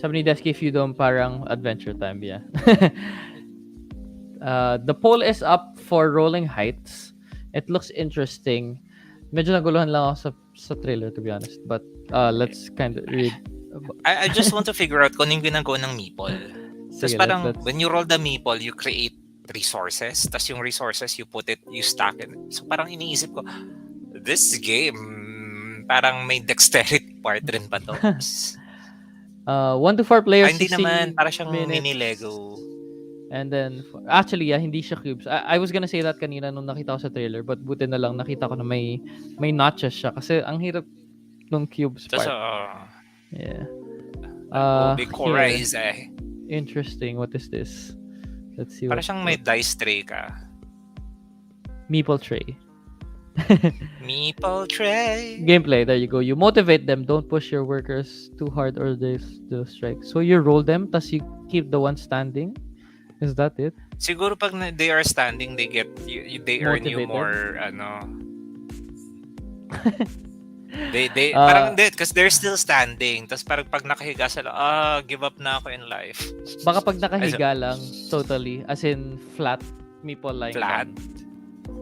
A: Sabi ni Desky, if you don't, parang Adventure Time, yeah. The poll is up for Rolling Heights. It looks interesting. Medyo naguluhan lang ako sa trailer, to be honest. But let's kind of read.
B: I just want to figure out kung ano yung ginagawa ng meeple. Tapos
A: Sige,
B: parang,
A: let's-
B: when you roll the meeple, you create resources. Tapos yung resources, you stack it. So parang iniisip ko, this game, parang may dexterity part rin ba to?
A: 1 to 4 players.
B: Hindi
A: 60
B: naman, para siyang
A: minutes.
B: mini Lego.
A: And then, actually, hindi siya cubes. I was gonna say that kanina nung nakita ko sa trailer, but buti na lang nakita ko na may notches siya. Kasi ang hirap nung cubes
B: Tapos,
A: part. Yeah.
B: big core
A: here.
B: eyes eh.
A: Interesting. What is this? Let's see.
B: Para siyang may dice tray ka.
A: Meeple tray.
B: Meeple tray.
A: Gameplay. There you go. You motivate them. Don't push your workers too hard or they'll strike. So you roll them, tas you keep the one standing. Is that it?
B: Siguro pag they are standing, they earn you
A: Motivated?
B: more, they parang hindi, because they're still standing. Tapos parang pag nakahiga sila, give up na ako in life.
A: Baka pag nakahiga lang, totally. As in, flat. Meeple lying
B: Flat?
A: down.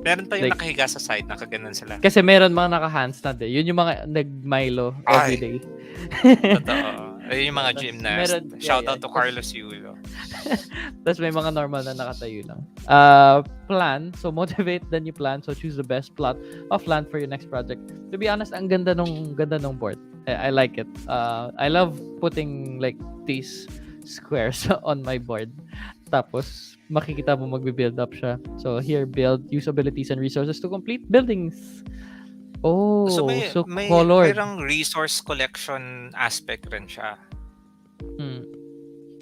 B: Meron pa yung
A: Like-
B: nakahiga sa side, nakaganon sila.
A: Kasi meron mga naka-handstand eh. Yun yung mga nag-Milo everyday.
B: Totoo. Ayun yung mga gymnast.
A: Meron,
B: Shout out
A: yeah.
B: to Carlos Yulo.
A: Tapos may mga normal na nakatayo lang. Plan. So motivate, then you plan. So choose the best plot of land for your next project. To be honest, ang ganda nung board. I like it. I love putting like these squares on my board. Tapos makikita mo magbe-build up siya. So here, build, use abilities and resources to complete buildings. Oh, so
B: may
A: colored.
B: mayroong resource collection aspect rin siya.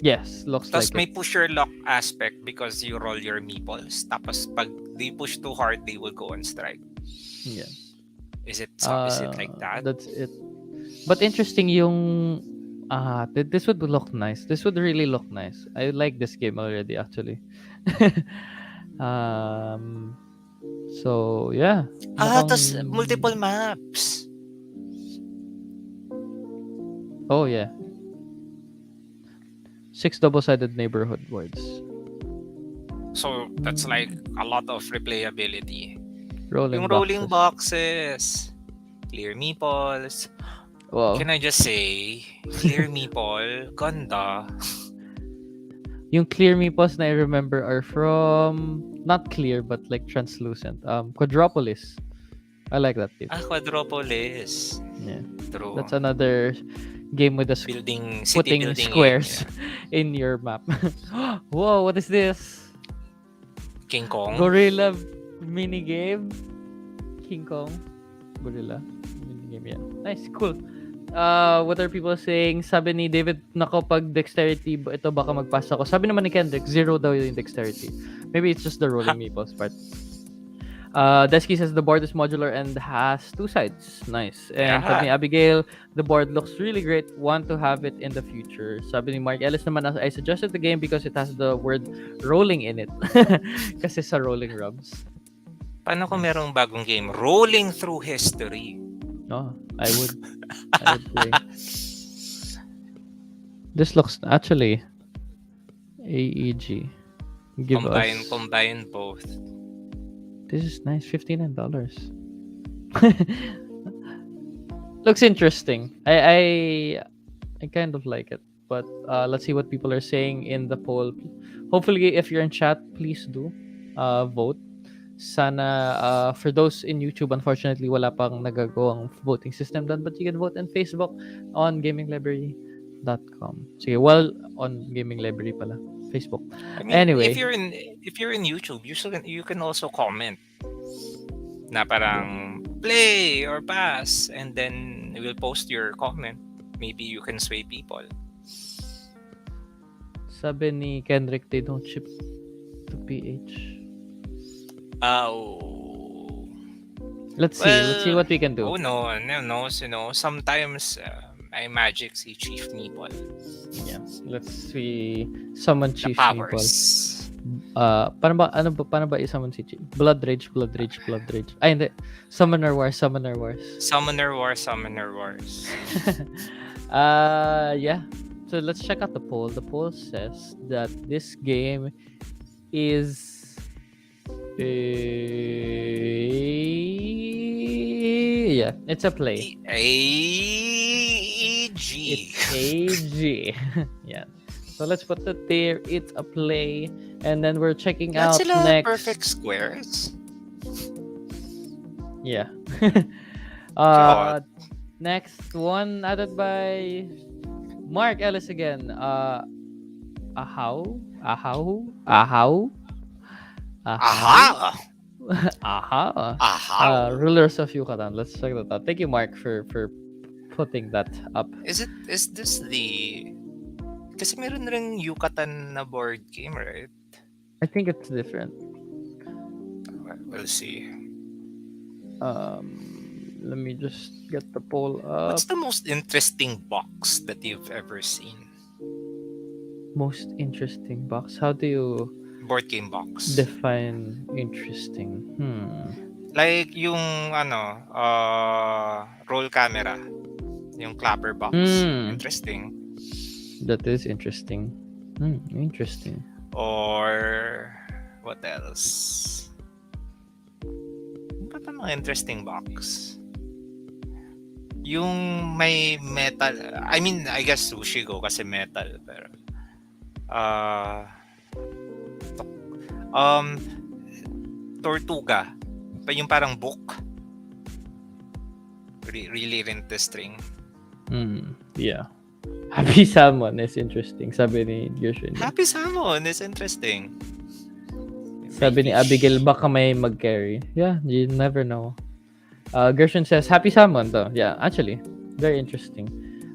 A: Yes, looks
B: Tapos
A: like
B: may
A: it.
B: push your luck aspect because you roll your meeples. Tapos pag they push too hard, they will go on strike.
A: Yeah.
B: Is it like that?
A: That's it. But interesting yung this would look nice. This would really look nice. I like this game already actually. So yeah.
B: Tapos multiple maps.
A: Oh yeah. 6 double-sided neighborhood boards.
B: So that's like a lot of replayability.
A: Rolling
B: Yung rolling
A: boxes.
B: boxes, clear meeples.
A: Wow.
B: Can I just say, Clear Meeple, ganda.
A: Yung clear meeples na I remember are from not clear but like translucent. Quadropolis. I like that game.
B: Quadropolis.
A: Yeah.
B: True.
A: That's another game with the
B: Building, city
A: putting
B: building
A: squares
B: game.
A: in your map. Whoa, what is this?
B: King Kong.
A: Gorilla mini game. King Kong. Gorilla mini game. Yeah. Nice, cool. What are people saying? Sabi ni David, nako pag dexterity, ito baka mag-pass ako. Sabi naman ni Kendrick, 0 daw yung dexterity. Maybe it's just the rolling meeples part. Desky says the board is modular and has 2 sides. Nice. And sabi ni Abigail, the board looks really great. Want to have it in the future. Sabi ni Mark Ellis naman, I suggested the game because it has the word rolling in it. Kasi sa rolling rubs.
B: Paano kung merong bagong game? Rolling Through History.
A: No, I would play. This looks actually AEG.
B: Combine both.
A: This is nice, $59. Looks interesting. I kind of like it, but let's see what people are saying in the poll. Hopefully, if you're in chat, please do vote. Sana for those in YouTube, unfortunately, wala pang nagagawang voting system done, but you can vote on Facebook on gaminglibrary.com. Sige, well, on Gaming Library pala. Facebook.
B: I mean,
A: Anyway,
B: if you're in YouTube, you can also comment na parang play or pass, and then we'll post your comment. Maybe you can sway people.
A: sabi ni Kendrick, they don't ship to PH.
B: Oh.
A: Let's see what we can do.
B: Oh no knows, sometimes iMagic si Chief Meeple.
A: Yeah, let's see. Summon Chief
B: The
A: Meeple.
B: powers.
A: Paano ba i-summon si Chief? Blood Rage. Ay, hindi. Summoner Wars.
B: Summoner Wars.
A: Yeah. So let's check out the poll. The poll says that this game is yeah, it's a play.
B: AG.
A: It's AG. Yeah. So let's put it there. It's a play, and then we're checking out
B: Sila
A: next.
B: perfect squares.
A: Yeah.
B: God.
A: Next one added by Mark Ellis again. Ahaw.
B: Aha.
A: Aha. Rulers of Yucatan. Let's check that out. Thank you, Mark, for putting that up.
B: Is this the... Kasi meron rin Yucatan na board game, right?
A: I think it's different.
B: We'll see.
A: Let me just get the poll up.
B: What's the most interesting box that you've ever seen?
A: Most interesting box? How do you
B: Board game box.
A: define interesting?
B: Like yung roll camera. Yung clapper box. Interesting.
A: That is interesting. Interesting.
B: Or what else? Ano pa mga interesting box? Yung may metal. I mean, I guess Sushi Go kasi metal. Pero Tortuga. Pa yung parang book. Really interesting.
A: Yeah. Happy Salmon is interesting. Sabi ni Gershwin.
B: Happy Salmon is interesting.
A: Sabi ni Abigail, baka may mag-carry. Yeah, you never know. Gershwin says, Happy Salmon though. Yeah, actually, very interesting.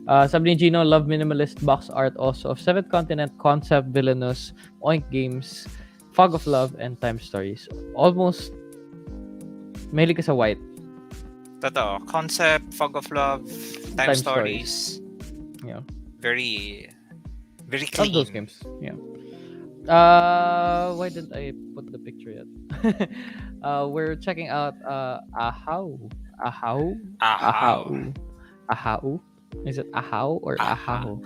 A: Sabi ni Gino, love minimalist box art also of Seventh Continent, Concept, Villainous, Oink Games, Fog of Love, and Time Stories. Almost, mahilig ka sa white.
B: Totoo. Concept, Fog of Love, Time Stories.
A: Yeah.
B: Very
A: Love
B: clean.
A: those games. Yeah. Why didn't I put the picture yet? We're checking out Ahaw. Is it Ahaw or Ahaw?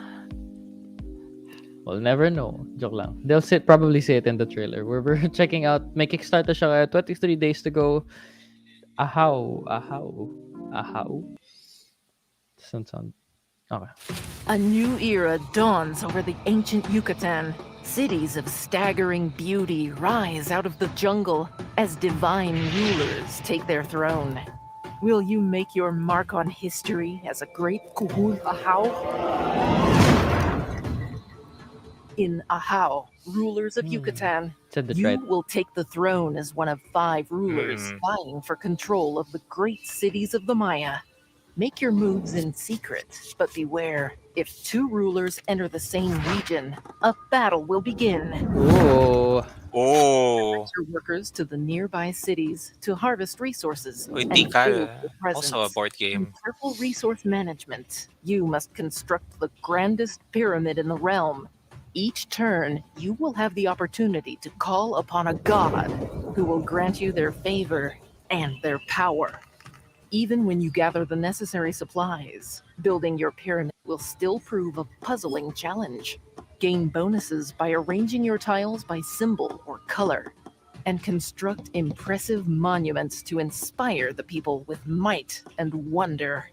A: We'll never know. Joke lang. They'll probably say it in the trailer. We're checking out. May Kickstarter siya. 23 days to go. Ahaw. Doesn't sound okay.
J: A new era dawns over the ancient Yucatan. Cities of staggering beauty rise out of the jungle as divine rulers take their throne. Will you make your mark on history as a great Kuhul Ahau? In Ahau, rulers of Yucatan,
A: Said it
J: you
A: right.
J: will take the throne as one of 5 rulers vying for control of the great cities of the Maya. Make your moves in secret, but beware. If 2 rulers enter the same region, a battle will begin.
A: Oh.
B: Oh,
J: Your workers to the nearby cities to harvest resources
B: Uy,
J: and
B: Tikal.
J: build your presence.
B: Also a board
J: Through
B: game.
J: careful resource management, you must construct the grandest pyramid in the realm. Each turn, you will have the opportunity to call upon a god who will grant you their favor and their power. Even when you gather the necessary supplies, building your pyramid will still prove a puzzling challenge. Gain bonuses by arranging your tiles by symbol or color, and construct impressive monuments to inspire the people with might and wonder.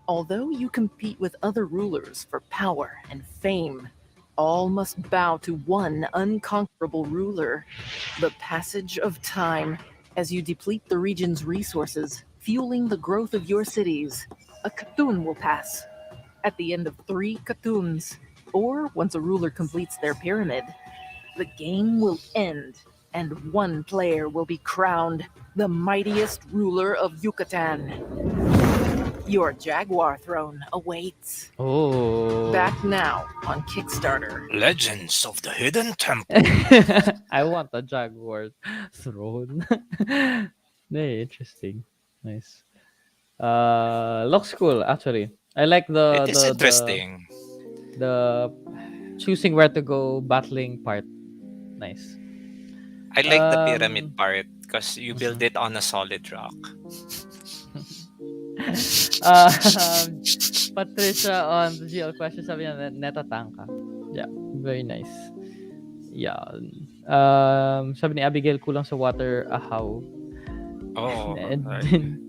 J: Although you compete with other rulers for power and fame, all must bow to one unconquerable ruler. The passage of time, as you deplete the region's resources, fueling the growth of your cities, a Katun will pass. At the end of 3 Katuns, or once a ruler completes their pyramid, the game will end, and one player will be crowned the mightiest ruler of Yucatan. Your Jaguar throne awaits.
A: Oh.
J: Back now on Kickstarter.
B: Legends of the Hidden Temple.
A: I want a Jaguar throne. Very interesting. Nice. Looks cool actually. I like
B: It is interesting.
A: the choosing where to go battling part. Nice.
B: I like the pyramid part because you build it on a solid rock.
A: Patricia on the GL question sabi niya netatanka. Yeah, very nice. Yeah. Sabi ni Abigail kulang sa water ahaw.
B: Oh.
A: And
B: right.
A: then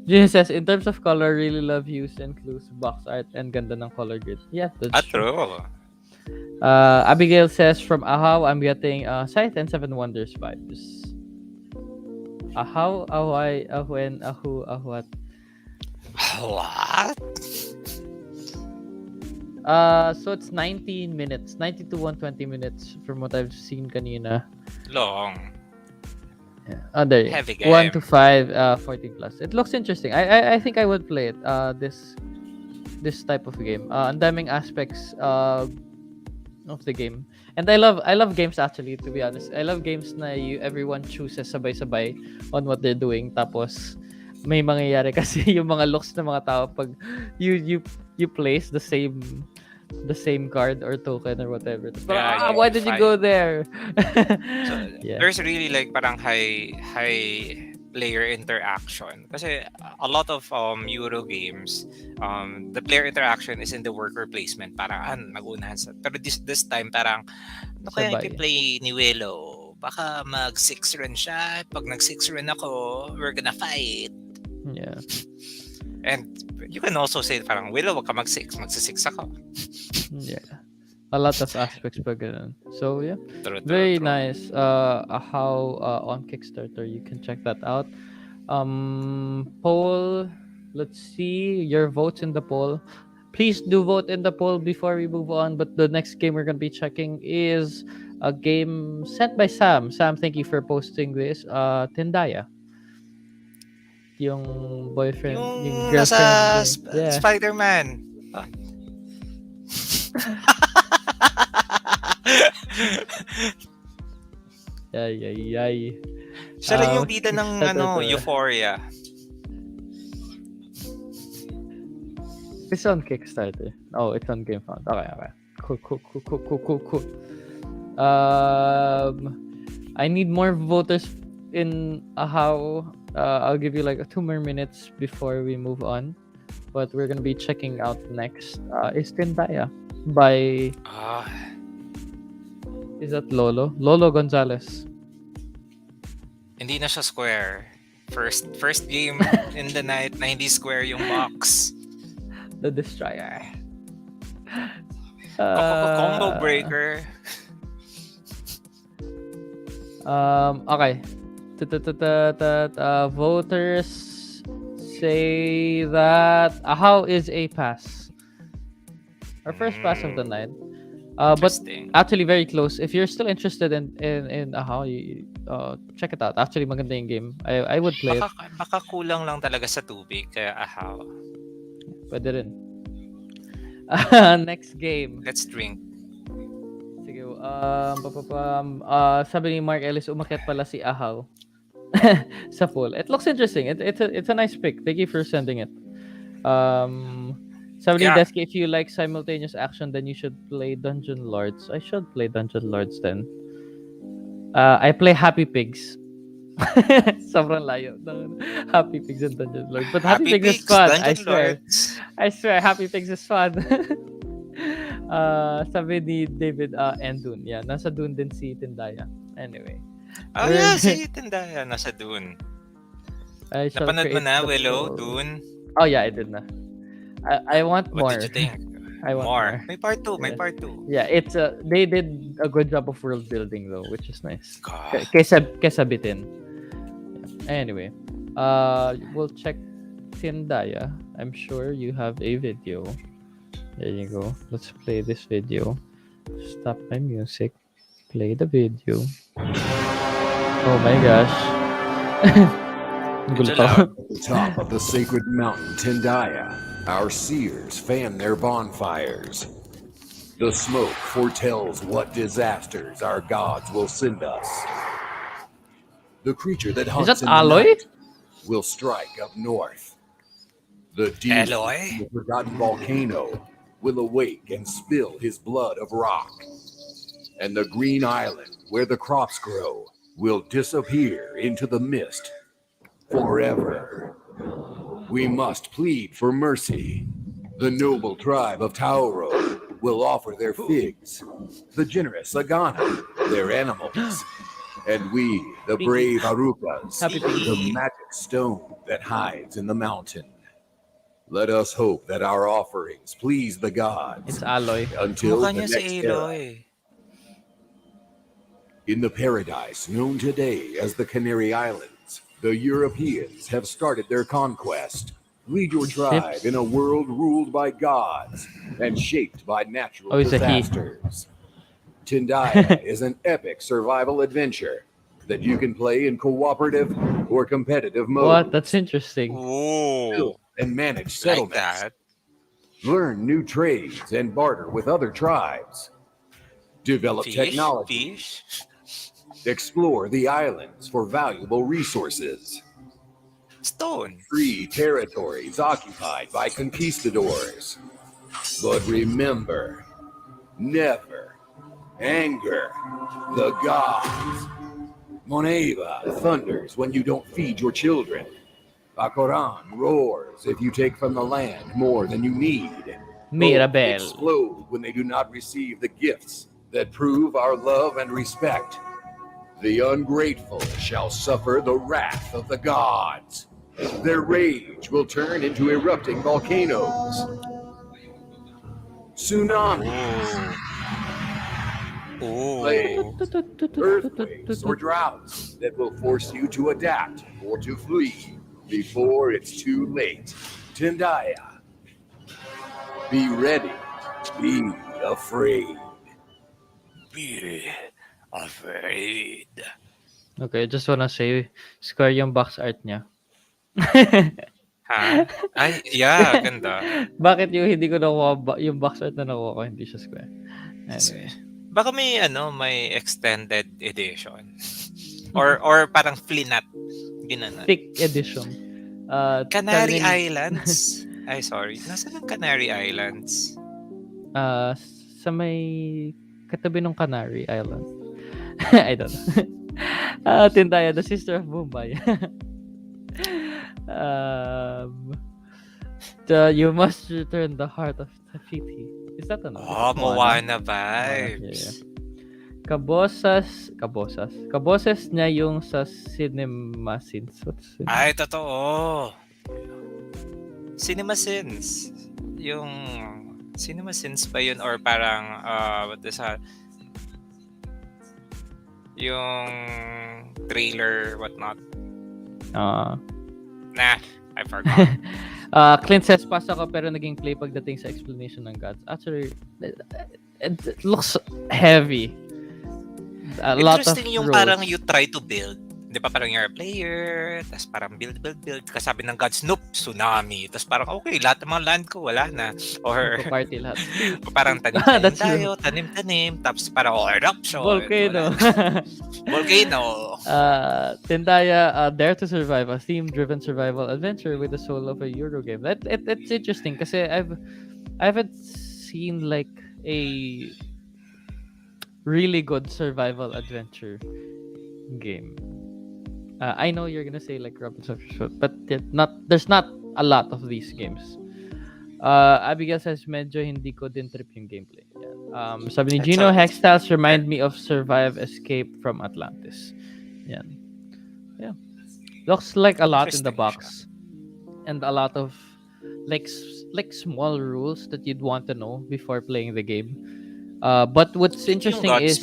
A: Jin says, in terms of color, really love use and clues, box art, and ganda ng color grid. Yeah, that's
B: true.
A: Abigail says, from Ahaw, I'm getting Sight and Seven Wonders vibes. Ahaw, Ahoy, Ahuen, Ahu, Ahuat.
B: What?
A: So it's 19 minutes. 90 to 120 minutes from what I've seen kanina.
B: Long.
A: There.
B: Heavy game.
A: 1 to 5, 14 plus. It looks interesting. I think I would play it. This type of game. Ang daming aspects of the game. And I love games actually, to be honest. I love games na everyone chooses sabay-sabay on what they're doing. Tapos may mangyayari kasi yung mga looks ng mga tao pag you place the same card or token or whatever.
B: Yeah,
A: Why did you go there?
B: So,
A: Yeah.
B: there's really like parang high player interaction kasi a lot of Euro games the player interaction is in the worker placement, parang nagunahan sa, pero this time parang ano kaya
A: Sabay.
B: i-play ni Willow, baka mag 6 run siya, pag nag 6 run ako we're gonna fight.
A: Yeah.
B: And you can also say parang Willow wag ka mag 6, magsi-6 ako.
A: Yeah. A lot of aspects pa ganun. So yeah.
B: True,
A: Very
B: true.
A: nice. How on Kickstarter, you can check that out. Poll. Let's see your votes in the poll. Please do vote in the poll before we move on. But the next game we're gonna be checking is a game sent by Sam. Sam, thank you for posting this. Tindaya. Yung boyfriend, yung
B: Nasa
A: girlfriend. Yeah.
B: Spider-Man.
A: Ay.
B: Siya rin yung bida ng Euphoria.
A: It's on Kickstarter. Oh, it's on GameFound. Okay. Cool. I need more voters in Ahaw. I'll give you like 2 more minutes before we move on. But we're gonna be checking out next is Tindaya by is that Lolo? Lolo Gonzalez.
B: Hindi na siya square. First game in the night na hindi square yung box.
A: The Destroyer.
B: Combo breaker.
A: Okay. Voters say that Ahaw is a pass. Our first pass of the night. But
B: Interesting.
A: actually very close. If you're still interested in Ahaw, you check it out. Actually, maganda yung game. I would play it.
B: Baka kulang lang talaga sa tubig, kaya ahaw.
A: Pwede rin. Next game.
B: Let's drink.
A: Sige. Sabi ni Mark Ellis, umakyat pala si Ahaw sa full. It looks interesting. It's a nice pick. Thank you for sending it. Sabi ni Deski, if you like simultaneous action, then you should play Dungeon Lords. I should play Dungeon Lords then. I play Happy Pigs. Sobrang layo. Happy Pigs and Dungeon Lords. But Happy Pigs is fun. I swear, Happy Pigs is fun. Sabi ni David, and Dune. Yeah, nasa Dune din si Tindaya. Anyway.
B: Oh yeah, si Tindaya nasa Dune. Napanood mo na, Willow, Dune?
A: Oh yeah, I did na. I want more.
B: What did you think?
A: I want more.
B: May part 2.
A: Yeah, it's they did a good job of world building though, which is nice.
B: God.
A: Kesa bitin. Anyway, we'll check Tindaya. I'm sure you have a video. There you go. Let's play this video. Stop my music. Play the video. Oh my gosh.
K: At the top of the sacred mountain Tindaya, our seers fan their bonfires. The smoke foretells what disasters our gods will send us. The creature that hunts in the night will strike up north. The demon of the forgotten volcano will awake and spill his blood of rock. And the green island where the crops grow will disappear into the mist forever. We must plead for mercy. The noble tribe of Tauro will offer their figs, the generous Agana, their animals, and we, the brave Arukas, the magic stone that hides in the mountain. Let us hope that our offerings please the gods.
A: It's Aloy.
K: Until the next era. In the paradise known today as the Canary Islands, the Europeans have started their conquest. Lead your tribe in a world ruled by gods and shaped by natural disasters. Tindaya is an epic survival adventure that you can play in cooperative or competitive mode.
A: What? That's interesting.
B: Whoa.
K: And manage settlements.
B: Like that.
K: Learn new trades and barter with other tribes. Develop technology. Explore the islands for valuable resources.
B: Stone.
K: Free territories occupied by conquistadors. But remember, never anger the gods. Moneva thunders when you don't feed your children. Akoran roars if you take from the land more than you need.
A: Mirabel
K: explode when they do not receive the gifts that prove our love and respect. The ungrateful shall suffer the wrath of the gods. Their rage will turn into erupting volcanoes, tsunamis, plagues, earthquakes, or droughts that will force you to adapt or to flee before it's too late. Tindaya, be ready, be afraid.
B: Be afraid.
A: Okay, just wanna say, square yung box art niya.
B: Ha? Ay, yeah, ganda.
A: Bakit yung hindi ko nakuha, yung box art na nakuha ko, hindi siya square? Anyway.
B: Baka may extended edition. or parang flinat. Ginana.
A: Thick edition.
B: Canary Islands? Ay, sorry. Nasaan ang Canary Islands?
A: Sa may katabi ng Canary Island. I don't know. Tindaya, the sister of Mumbai. You must return the heart of Tafiti. Is that ano?
B: Oh, Moana vibes.
A: Yeah. Kaboses niya yung sa cinema scenes.
B: Ay, totoo. Cinema scenes. yung Cinema Sins ba yun or parang what is that? Yung trailer whatnot. Nah, I forgot.
A: Clint says, pass ako pero naging play pagdating sa explanation ng gods. Actually, it looks heavy. A lot of
B: Interesting yung
A: rules.
B: parang you try to build. Di ba parang you're a player, tapos parang build. Kasabi ng gods, nope, tsunami. Tapos parang, okay, lahat ng mga land ko, wala na. Or
A: party lahat.
B: parang
A: That's
B: tanim tayo, tanim. Tapos parang, eruption.
A: Volcano.
B: Volcano.
A: Tindaya, Dare to Survive, a theme-driven survival adventure with the soul of a Euro game. It's interesting kasi I haven't seen like a really good survival adventure game. I know you're gonna say like Robinson Crusoe, but there's not a lot of these games. Abigail says medyo hindi ko din trip yung gameplay. Yan. Sabi ni Gino, Hextiles remind me of Survive Escape from Atlantis. Yan. Yeah. Looks like a lot in the box. And a lot of like small rules that you'd want to know before playing the game. But what's interesting is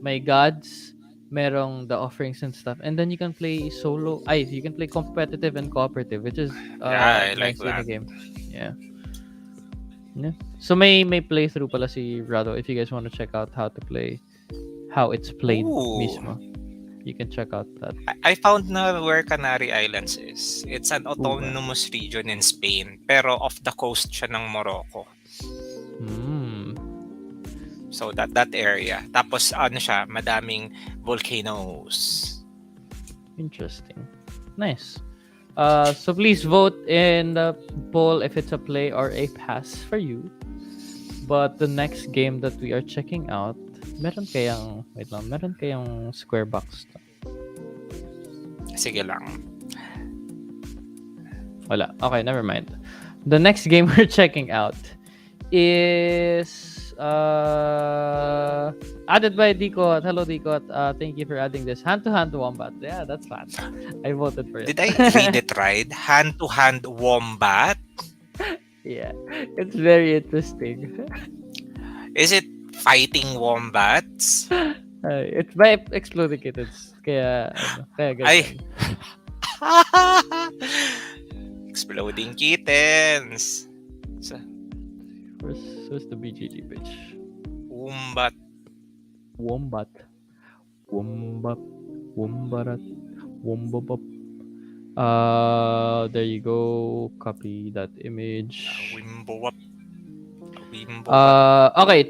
A: my gods, merong the offerings and stuff, and then you can play solo. You can play competitive and cooperative, which is
B: I
A: nice
B: like
A: in the
B: that.
A: game. Yeah. So may playthrough pala si Rado if you guys want to check out how it's played mismo. You can check out that.
B: I found na where Canary Islands is. It's an autonomous region in Spain, pero off the coast siya ng Morocco. So that area. Tapos ano siya, madaming volcanoes.
A: Interesting. Nice. So please vote in the poll if it's a play or a pass for you. But the next game that we are checking out, meron kayang square box?
B: Sige lang.
A: Wala. Okay, never mind. The next game we're checking out is added by Dicot. Hello, Dicot. Thank you for adding this. Hand-to-hand wombat. Yeah, that's fun. I voted for it.
B: Did I read it right? Hand-to-hand wombat?
A: Yeah, it's very interesting.
B: Is it fighting wombats?
A: It's by Exploding Kittens. Kaya ganyan.
B: Ay! Exploding Kittens. So,
A: where's the BGG page?
B: Wombat.
A: Wombarat. Wombabop. There you go. Copy that image. Okay.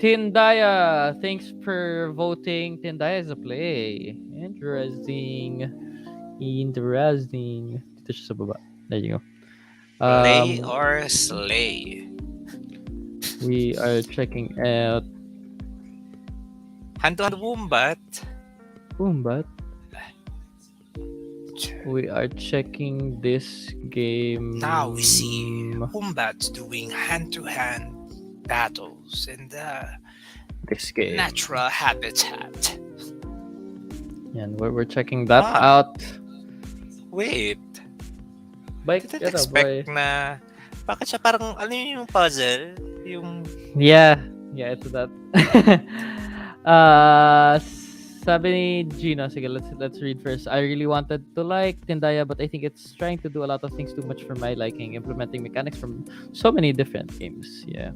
A: Tindaya, thanks for voting. Tindaya is a play. Interesting. Dito siya sa baba. There you go.
B: Play or slay?
A: We are checking out
B: Hand-to-hand wombat.
A: We are checking this game.
B: Now we see wombats doing hand-to-hand battles in the
A: this game.
B: Natural habitat.
A: Yan, we're checking that out.
B: Wait.
A: Bike,
B: didn't expect na bakit siya parang ano yung puzzle? Yung
A: Yeah, it's that. Sabi ni Gino, sige, let's read first. I really wanted to like Tindaya, but I think it's trying to do a lot of things too much for my liking, implementing mechanics from so many different games. Yeah.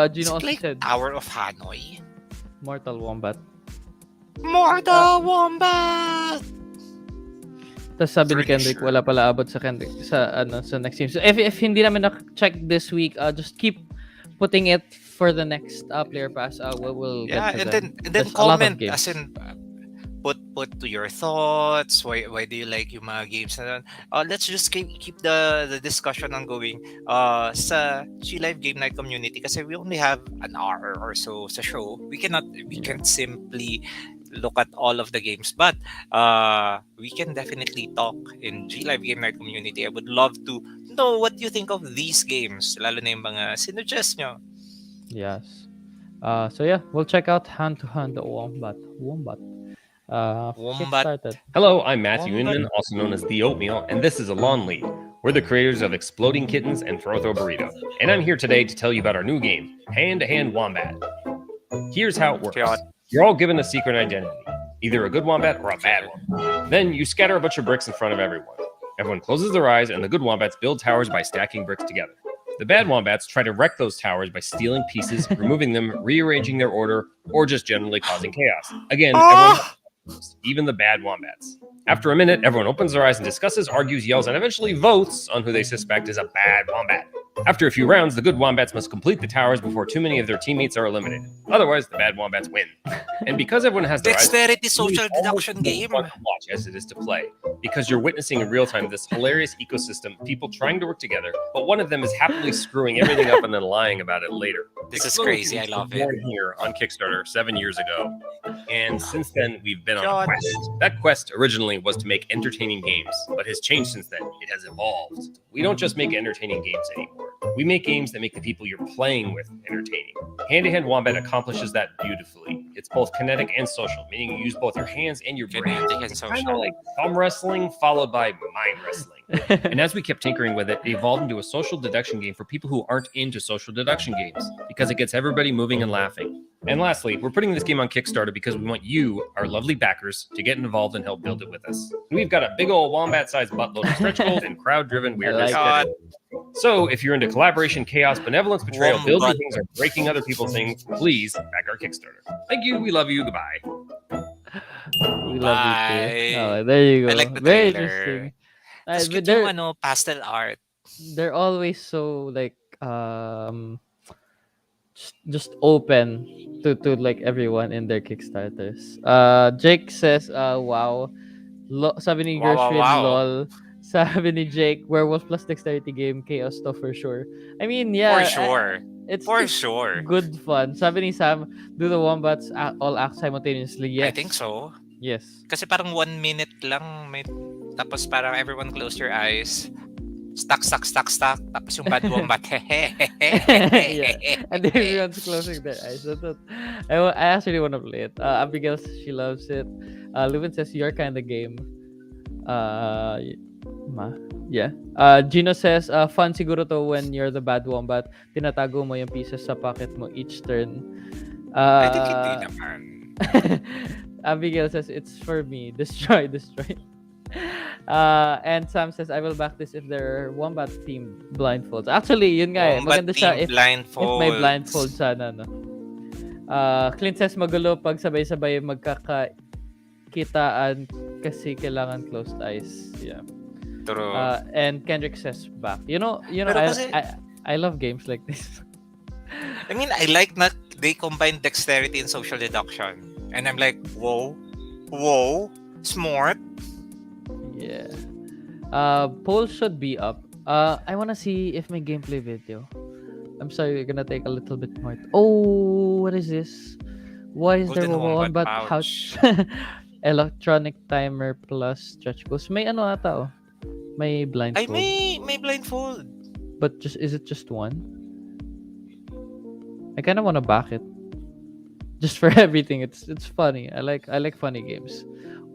A: Gino also
B: like
A: said
B: Tower of Hanoi.
A: Mortal Wombat. Tapos sabi ni Kendrick, wala pala abot sa Kendrick sa next game. So if hindi namin na-check this week, just keep putting it for the next player pass. We'll get to
B: and then comment as in put to your thoughts. Why do you like yung mga games na let's just keep the discussion ongoing sa G Live Game Night community kasi we only have an hour or so sa show. We can't simply look at all of the games, but we can definitely talk in G Live Game Night community. I would love to know what you think of these games, lalo na yung mga sinuggest nyo.
A: Yes. So yeah, we'll check out Hand-to-Hand Wombat. Get started.
L: Hello, I'm Matthew Inman, also known as The Oatmeal, and this is a lawn lead. We're the creators of Exploding Kittens and Throw Burrito, and I'm here today to tell you about our new game, Hand to Hand Wombat. Here's how it works. You're all given a secret identity, either a good wombat or a bad one. Then you scatter a bunch of bricks in front of everyone. Everyone closes their eyes, and the good wombats build towers by stacking bricks together. The bad wombats try to wreck those towers by stealing pieces, removing them, rearranging their order, or just generally causing chaos. Again, everyone, even the bad wombats. After a minute, everyone opens their eyes and discusses, argues, yells, and eventually votes on who they suspect is a bad wombat. After a few rounds, the good wombats must complete the towers before too many of their teammates are eliminated. Otherwise, the bad wombats win. And because everyone has their
B: Dexterity
L: eyes,
B: social deduction game.
L: Fun to watch as it is to play, because you're witnessing in real time this hilarious ecosystem, people trying to work together, but one of them is happily screwing everything up and then lying about it later.
B: This is crazy. I love it.
L: Born here on Kickstarter 7 years ago, and since then we've been on a quest. That quest originally was to make entertaining games, but has changed since then. It has evolved. We don't just make entertaining games anymore. We make games that make the people you're playing with entertaining. Hand-to-Hand Wombat accomplishes that beautifully. It's both kinetic and social, meaning you use both your hands and your brain. It's kind of like thumb wrestling followed by mind wrestling. And as we kept tinkering with it, it evolved into a social deduction game for people who aren't into social deduction games, because it gets everybody moving and laughing. And lastly, we're putting this game on Kickstarter because we want you, our lovely backers, to get involved and help build it with us. We've got a big old wombat-sized buttload of stretch goals and crowd-driven weirdness. So if you're into collaboration, chaos, benevolence, betrayal, building things, or breaking other people's things, please back our Kickstarter. Thank you. We love you. Goodbye.
A: We love you too. Oh, there you go.
B: I like the
A: Very
B: trailer.
A: interesting.
B: Tapos
A: But
B: cute
A: they're,
B: yung pastel art.
A: they're always so like just open to like everyone in their Kickstarters. Jake says, wow. Sabi ni
B: Wow, wow,
A: Gershwin,
B: wow.
A: lol. Sabi ni Jake, Werewolf plus Dexterity game, chaos stuff for sure. I mean, yeah.
B: For sure.
A: It's
B: For
A: just
B: sure.
A: good fun. Sabi ni Sam, do the wombats all act simultaneously? Yes.
B: I think so.
A: Yes.
B: Kasi parang 1 minute lang. Tapos parang everyone close your eyes. Stuck. Tapos yung bad wombat.
A: Yeah. And everyone's closing their eyes. I actually want to play it. Abigail, she loves it. Leuven says, your kind of game. Yeah. Gino says, fun siguro to when you're the bad wombat. Tinatago mo yung pieces sa pocket mo each turn.
B: I think hindi naman.
A: Abigail says, it's for me. Destroy. And Sam says, I will back this if there are wombat themed blindfolds. Actually, yun nga eh. Maganda siya if may blindfold sana, no? Clint says, magulo pag sabay-sabay magkakakitaan kasi kailangan closed eyes. Yeah.
B: True.
A: And Kendrick says, back. You know, I love games like this.
B: I mean, I like that they combine dexterity and social deduction. And I'm like, whoa, smart.
A: Yeah. Poll should be up. I wanna see if my gameplay video. I'm sorry, we're gonna take a little bit more. Oh, what is this? Why is there
B: Golden
A: one
B: wombat
A: but
B: pouch.
A: electronic timer plus stretch goals? May ano ata oh. May blindfold.
B: Ay, may blindfold.
A: But is it just one? I kind of want to back it. Just for everything. It's funny. I like funny games.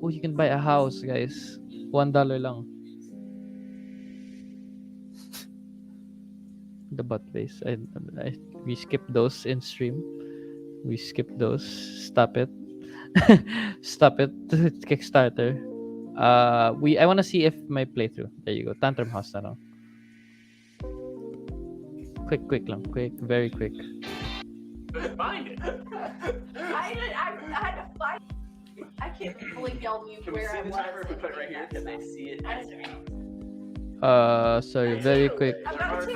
A: Oh, you can buy a house, guys. $1 lang. The butt base. We skip those in stream. We skip those. Stop it. Stop it. Kickstarter. I want to see if my playthrough. There you go. Tantrum House na lang. Quick lang. Very quick.
M: Find it. I had to find it. I can't believe y'all knew where I was. Put it right here because I see it.
A: Sorry, very quick.
M: I'm about to.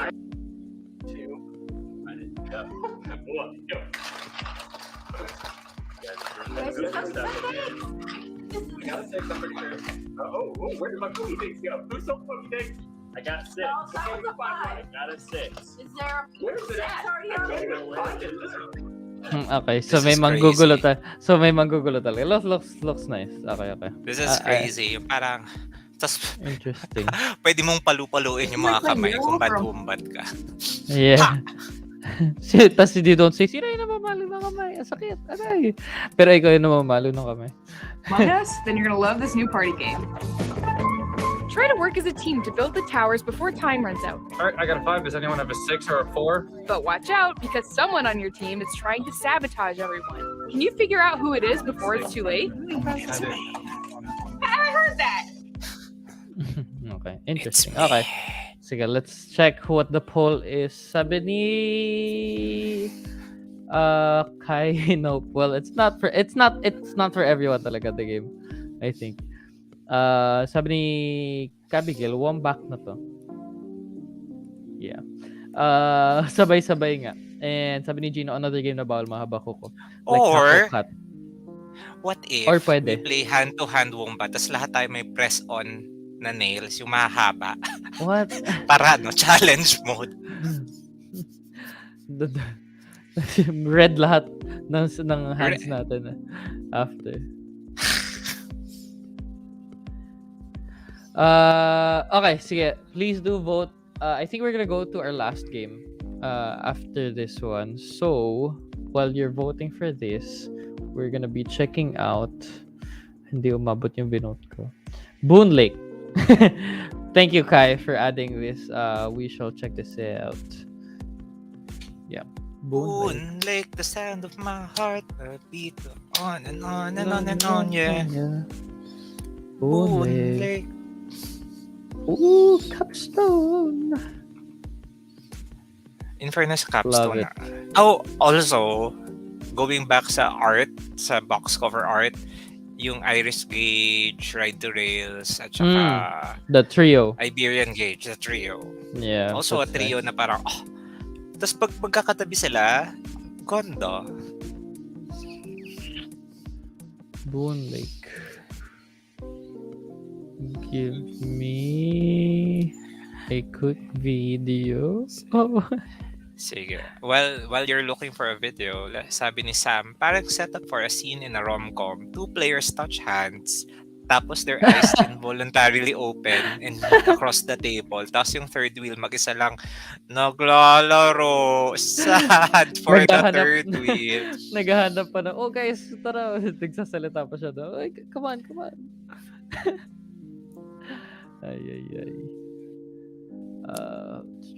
N: Where did my pony things go? Who's so pony things? I got 6. Okay, I got a 6.
M: Is there?
N: Where's it at?
A: Okay, so may manggugulo talaga. Looks nice. Okay.
B: This is crazy. Yung parang
A: interesting.
B: Pwede mong palu-paluin yung mga kamay kung bad wombat ka.
A: Yeah. Tapos hindi don't say, sino yung namamalo ng kamay? Ang sakit. Aray. Pero ikaw yung namamalo ng kamay.
O: Among Us? Then you're gonna love this new party game. Try to work as a team to build the towers before time runs out.
P: All right, I got a 5. Does anyone have a 6 or a 4?
O: But watch out, because someone on your team is trying to sabotage everyone. Can you figure out who it is before it's too late?
M: I heard that.
A: Okay, interesting. Okay. Sige, let's check what the poll is. Sabi ni Kai, nope. Well, it's not for everyone talaga, the game, I think. Sabi ni Kabigil, Wombak na to. Yeah. Sabay-sabay nga. And sabi ni Gino, another game na bawal mahaba ko. Like
B: Or,
A: Cat.
B: what if
A: Or pwede.
B: we play hand-to-hand wombat, tapos lahat tayo may press-on na nails, yung mahaba.
A: What?
B: Para, challenge mode.
A: Red lahat ng hands natin after. Okay, sige. Please do vote. I think we're gonna go to our last game after this one. So, while you're voting for this, we're gonna be checking out. Hindi umabot yung binote ko. Boon Lake. Thank you, Kai, for adding this. We shall check this out. Yeah.
B: Boon Lake, the sound of my heart, a beat on and on and on and on, yeah.
A: Boon Lake. Ooh, Capstone.
B: In fairness, Capstone. Oh, also, going back sa art, sa box cover art, yung Iris Gauge, Ride to Rails, at saka
A: the trio.
B: Iberian Gauge, the trio.
A: Yeah.
B: Also, a trio na parang, tapos pag magkakatabi sila, gondo.
A: Boon Lake. Give me a quick video. Oh.
B: Sige. While you're looking for a video, sabi ni Sam, parang setup for a scene in a rom-com. 2 players touch hands, tapos their eyes involuntarily open and meet across the table. Tapos yung third wheel, mag-isa lang, naglalaro. Sad for the third wheel.
A: Naghahanap pa na, oh guys, tara. Nagsasalita pa siya daw. Ay, come on. Ay.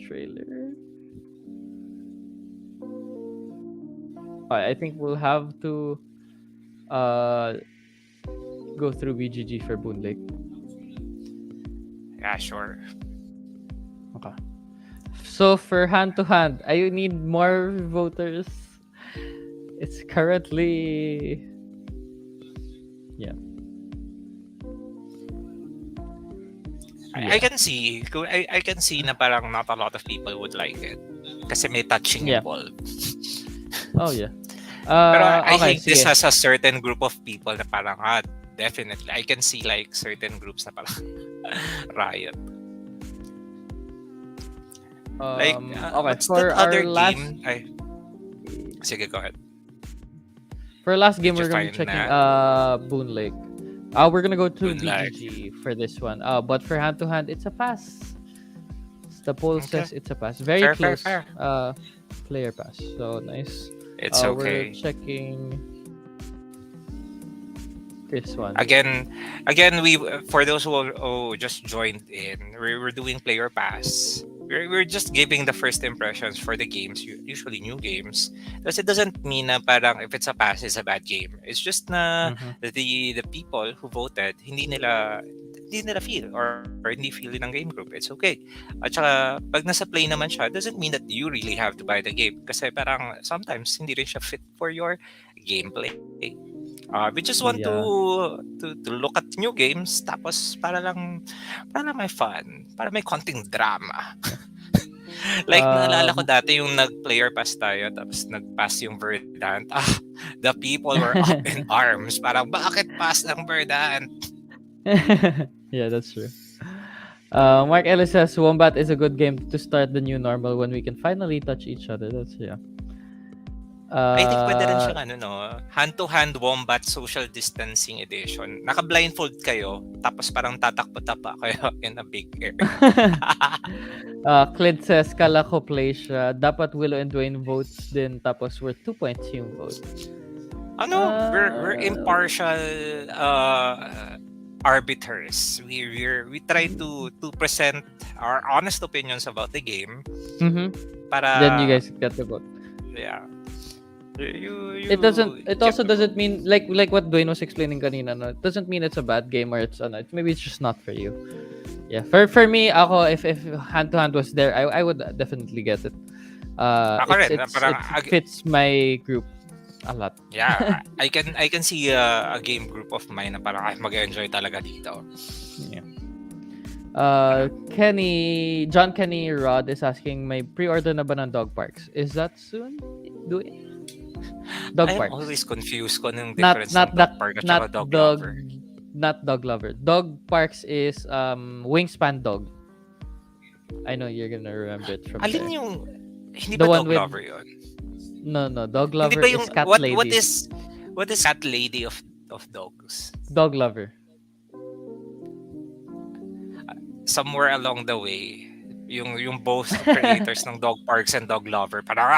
A: Trailer. I think we'll have to go through BGG for Boon Lake.
B: Yeah, sure.
A: Okay. So for hand to hand, I need more voters. It's currently
B: I can see na parang not a lot of people would like it kasi may touching involved.
A: Oh yeah.
B: Pero I
A: okay,
B: think this has a certain group of people na parang definitely I can see like certain groups na parang riot. Like what's
A: for
B: that other
A: our last
B: game? Sige, go ahead.
A: For last game, we're
B: Just
A: gonna be checking
B: find
A: Boon Lake. We're gonna go to
B: Boon Lake.
A: BGG for this one. But for hand to hand, it's a pass. The poll says it's a pass. Very
B: Fair.
A: close. Player pass. So nice.
B: It's okay.
A: We're checking this one.
B: Again, we for those who just joined in, we're doing player pass. We're just giving the first impressions for the games, usually new games. Because it doesn't mean na parang if it's a pass, it's a bad game. It's just na the people who voted, hindi nila feel or hindi feel ng game group. It's okay. At saka, pag nasa play naman siya, doesn't mean that you really have to buy the game. Kasi parang sometimes hindi rin siya fit for your gameplay. We just want to look at new games tapos para lang may fun, para may konting drama. Like naalala ko dati yung nag-player pass tayo tapos nag-pass yung Verdant. The people were up in arms. Parang bakit pass ang Verdant?
A: Yeah, that's true. Mark Ellis says Wombat is a good game to start the new normal when we can finally touch each other. That's
B: I think pwede rin siya hand-to-hand Wombat Social Distancing Edition. Naka-blindfold kayo, tapos parang tatakbo-tapa kayo in a big air.
A: Clint says, kala ko play siya. Dapat Willow and Dwayne votes din, tapos we're 2 points yung vote.
B: We're impartial arbiters. We try to present our honest opinions about the game. Para
A: Then you guys get the vote.
B: yeah.
A: It doesn't. It also doesn't mean like what Dwayne was explaining kanina. No, it doesn't mean it's a bad game or it's maybe it's just not for you. Yeah, for me, ako if hand to hand was there, I would definitely get it.
B: Ako rin, parang
A: it fits my group a lot.
B: Yeah, I can see a game group of mine na parang mag-enjoy talaga dito.
A: Yeah. John Kenny Rod is asking, may pre-order na ba ng dog parks? Is that soon? Do it? Dog parks.
B: I'm always confused kung anong difference ng dog park at saka dog lover.
A: Not dog lover. Dog parks is wingspan dog. I know you're gonna remember it from
B: Alin
A: there.
B: yung hindi
A: The
B: ba
A: one
B: dog lover yun?
A: No, dog lover
B: Hindi ba yung
A: is cat lady.
B: what is cat lady of dogs?
A: Dog lover.
B: Somewhere along the way, yung both creators ng dog parks and dog lover parang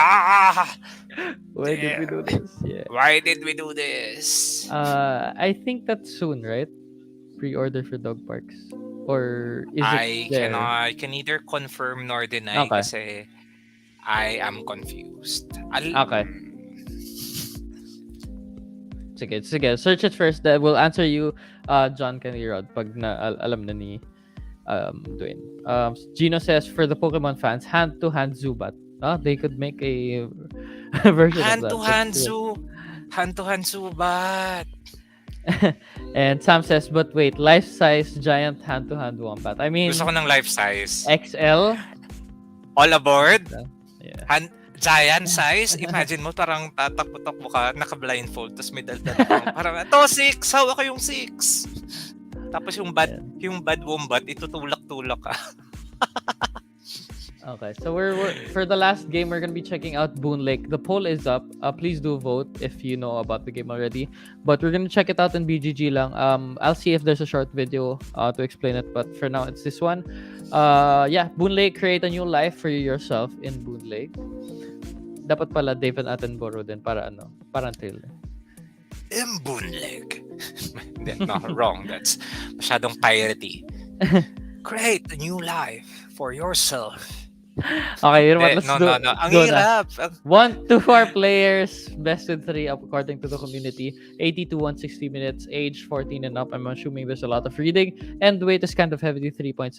A: Why did we do this? Yeah.
B: Why did we do this?
A: I think that's soon, right? Pre-order for dog parks, or is it there?
B: I can neither confirm nor deny kasi I am confused.
A: Okay. Sige. Search it first. We'll answer you, John Kenny Rod, pag alam na ni Dwayne. Gino says, for the Pokemon fans, hand-to-hand Zubat. They could make a version of that.
B: Hand-to-hand Zubat.
A: And Sam says, but wait, life-size giant hand-to-hand Wombat. I mean,
B: gusto ko ng life-size.
A: XL?
B: All aboard?
A: Yeah.
B: Giant size? Imagine mo, parang tatakbo-takbo ka, naka-blindfold, tapos may daldal ka. Parang, ito, 6! Hawa ko yung 6! Tapos yung bad wombat, itutulak-tulak ka.
A: Okay, so we're for the last game, we're gonna be checking out Boon Lake. The poll is up. Please do vote if you know about the game already. But we're gonna check it out in BGG lang. I'll see if there's a short video to explain it. But for now, it's this one. Boon Lake, create a new life for yourself in Boon Lake. Dapat pala David Attenborough din para trailer.
B: In Boon Lake. No, wrong. That's masyadong piratey. Create a new life for yourself.
A: Okay, you know what? Let's do it.
B: No. Ang hirap.
A: 1 to 4 players, best of 3 according to the community. 80 to 160 minutes, age 14 and up. I'm assuming there's a lot of reading. And the weight is kind of heavy, 3.7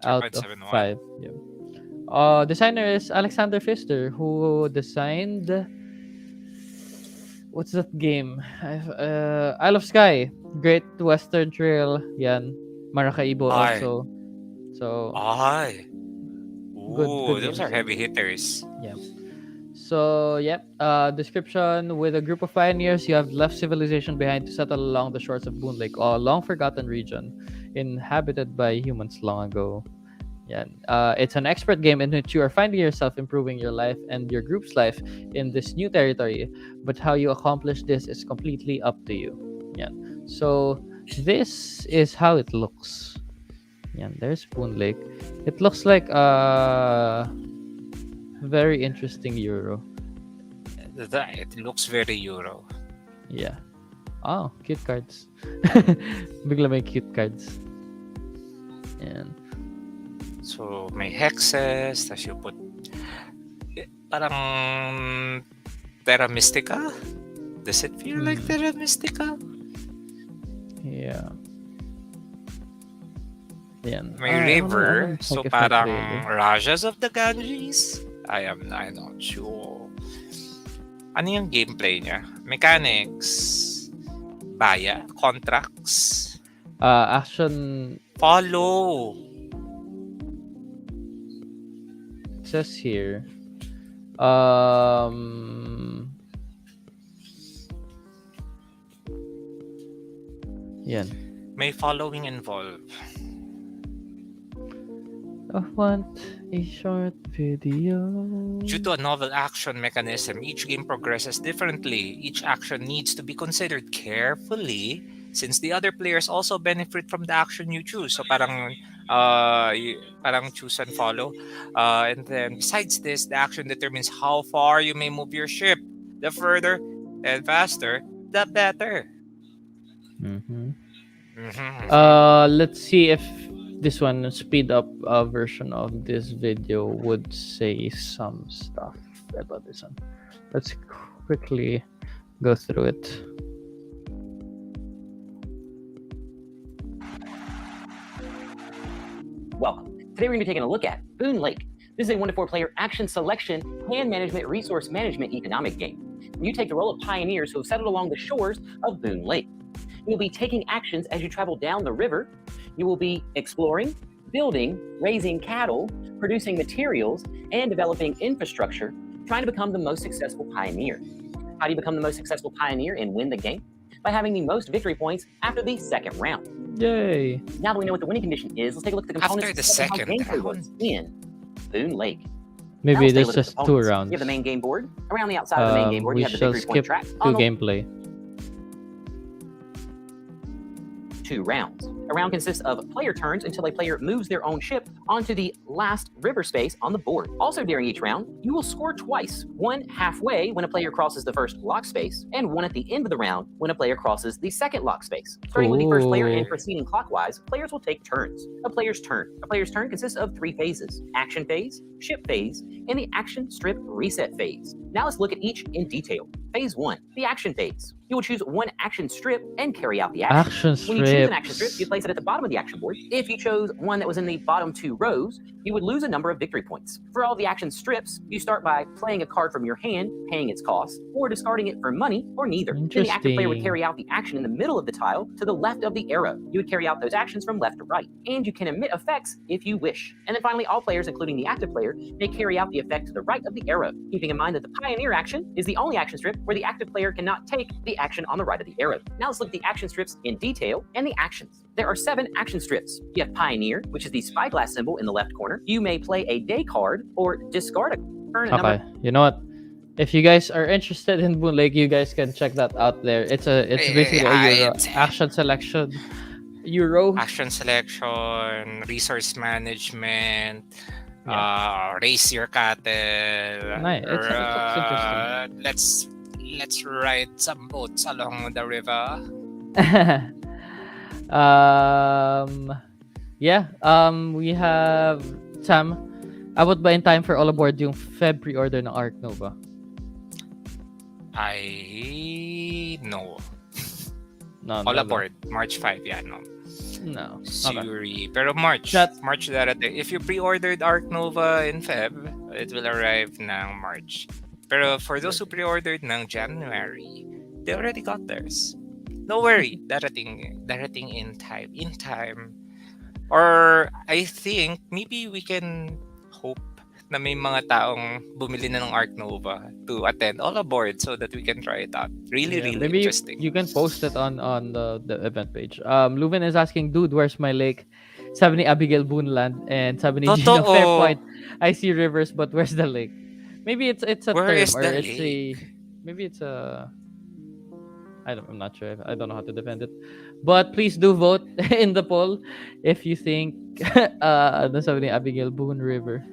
A: out of 5. Yeah. Designer is Alexander Pfister, who designed... What's that game? Isle of Sky, Great Western Trail, yan. Maracaibo also. So... Good
B: those are heavy hitters.
A: Yeah. So, description: with a group of pioneers, you have left civilization behind to settle along the shores of Boon Lake, a long-forgotten region inhabited by humans long ago. Yeah. It's an expert game in which you are finding yourself improving your life and your group's life in this new territory. But how you accomplish this is completely up to you. Yeah. So, this is how it looks. Yeah, there's Boon Lake. It looks like a very interesting Euro.
B: It looks very Euro.
A: Yeah. Oh, cute cards. Bigla may cute cards. And
B: so may hexes, tas you put parang Terra Mystica? Does it feel like Terra Mystica?
A: Yeah. Yan.
B: May river, so parang Rajas of the Ganges? I'm not sure. Ano yung gameplay niya? Mechanics? Baya? Contracts?
A: Action...
B: Follow!
A: It says here... Yan.
B: May following involved.
A: I want a short video.
B: Due to a novel action mechanism, each game progresses differently. Each action needs to be considered carefully since the other players also benefit from the action you choose. So parang choose and follow. And then besides this, the action determines how far you may move your ship. The further and faster, the better.
A: Let's see if this one speed up version of this video would say some stuff about this one. Let's quickly go through it.
Q: Welcome. Today we're going to be taking a look at Boon Lake. This is a 1 to 4 player action selection, hand management, resource management economic game. You take the role of pioneers who have settled along the shores of Boon Lake. You'll be taking actions as you travel down the river. You will be exploring, building, raising cattle, producing materials, and developing infrastructure, trying to become the most successful pioneer. How do you become the most successful pioneer and win the game? By having the most victory points after the second round.
A: Yay!
Q: Now that we know what the winning condition is, let's take a look at the components
B: After the
Q: of how
B: second
Q: gameplay
B: round.
Q: works in Boon Lake.
A: Maybe
Q: Now let's take a
A: there's
Q: look at the
A: just 2
Q: components.
A: rounds.
Q: You have the main game board. Around the outside of the main game board,
A: We
Q: you have the
A: shall
Q: victory point
A: skip
Q: track.
A: to
Q: On the
A: gameplay.
Q: 2 rounds. A round consists of player turns until a player moves their own ship onto the last river space on the board. Also during each round, you will score twice. One halfway when a player crosses the first lock space, and one at the end of the round when a player crosses the second lock space. Starting with the first player and
A: Ooh.
Q: proceeding clockwise, players will take turns. A player's turn. A player's turn consists of 3 phases: action phase, ship phase, and the action strip reset phase. Now let's look at each in detail. Phase 1, the action phase. You will choose one action strip and carry out the action.
A: Action
Q: When you choose an action
A: strips.
Q: strip, you place it at the bottom of the action board. If you chose one that was in the bottom 2 rows, you would lose a number of victory points. For all the action strips, you start by playing a card from your hand, paying its cost, or discarding it for money, or neither. Then the active player would
A: Interesting.
Q: carry out the action in the middle of the tile to the left of the arrow. You would carry out those actions from left to right, and you can emit effects if you wish. And then finally, all players, including the active player, may carry out the effect to the right of the arrow, keeping in mind that the pioneer action is the only action strip where the active player cannot take the action on the right of the arrow. Now let's look at the action strips in detail and the actions. There are 7 action strips. You have Pioneer, which is the spyglass symbol in the left corner. You may play a day card or discard a earn a
A: Okay,
Q: number.
A: you know what? If you guys are interested in Boon Lake, you guys can check that out there. It's basically a Euro action selection. Euro.
B: Action selection, resource management, raise your cattle.
A: Nice. It's interesting.
B: Let's ride some boats along the river.
A: We have Sam. Abot ba in time for all aboard yung Feb pre-order ng Arc Nova?
B: No.
A: No,
B: All
A: no,
B: aboard. March 5, yeah, no.
A: No.
B: Suri. Pero March darating. If you pre-ordered Arc Nova in Feb, it will arrive ng March. Pero for those who pre-ordered ng January, they already got theirs. No worry, darating in time. Or I think maybe we can hope na may mga taong bumili na ng Arc Nova to attend all aboard so that we can try it out. Really
A: Maybe
B: interesting.
A: you can post it on the event page. Leuven is asking, dude, where's my lake? Sabi ni Abigail Boonland and sabi ni Gino
B: Totoo.
A: Fairpoint, I see rivers, but where's the lake? Maybe it's a
B: Where
A: term
B: is
A: or
B: the
A: it's I'm not sure. I don't know how to defend it. But please do vote in the poll if you think ano sabi ni Abigail, Boon River.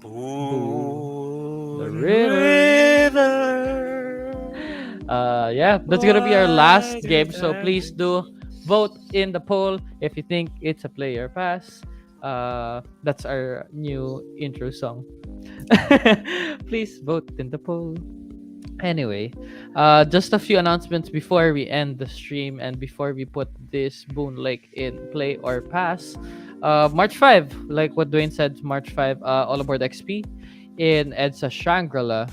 A: Boon. The river. That's gonna be our last game. So please do vote in the poll if you think it's a player pass. That's our new intro song. Please vote in the poll. Anyway, just a few announcements before we end the stream and before we put this Boon Lake in play or pass. March 5, like what Dwayne said, March 5, All Aboard XP in EDSA Shangri-La,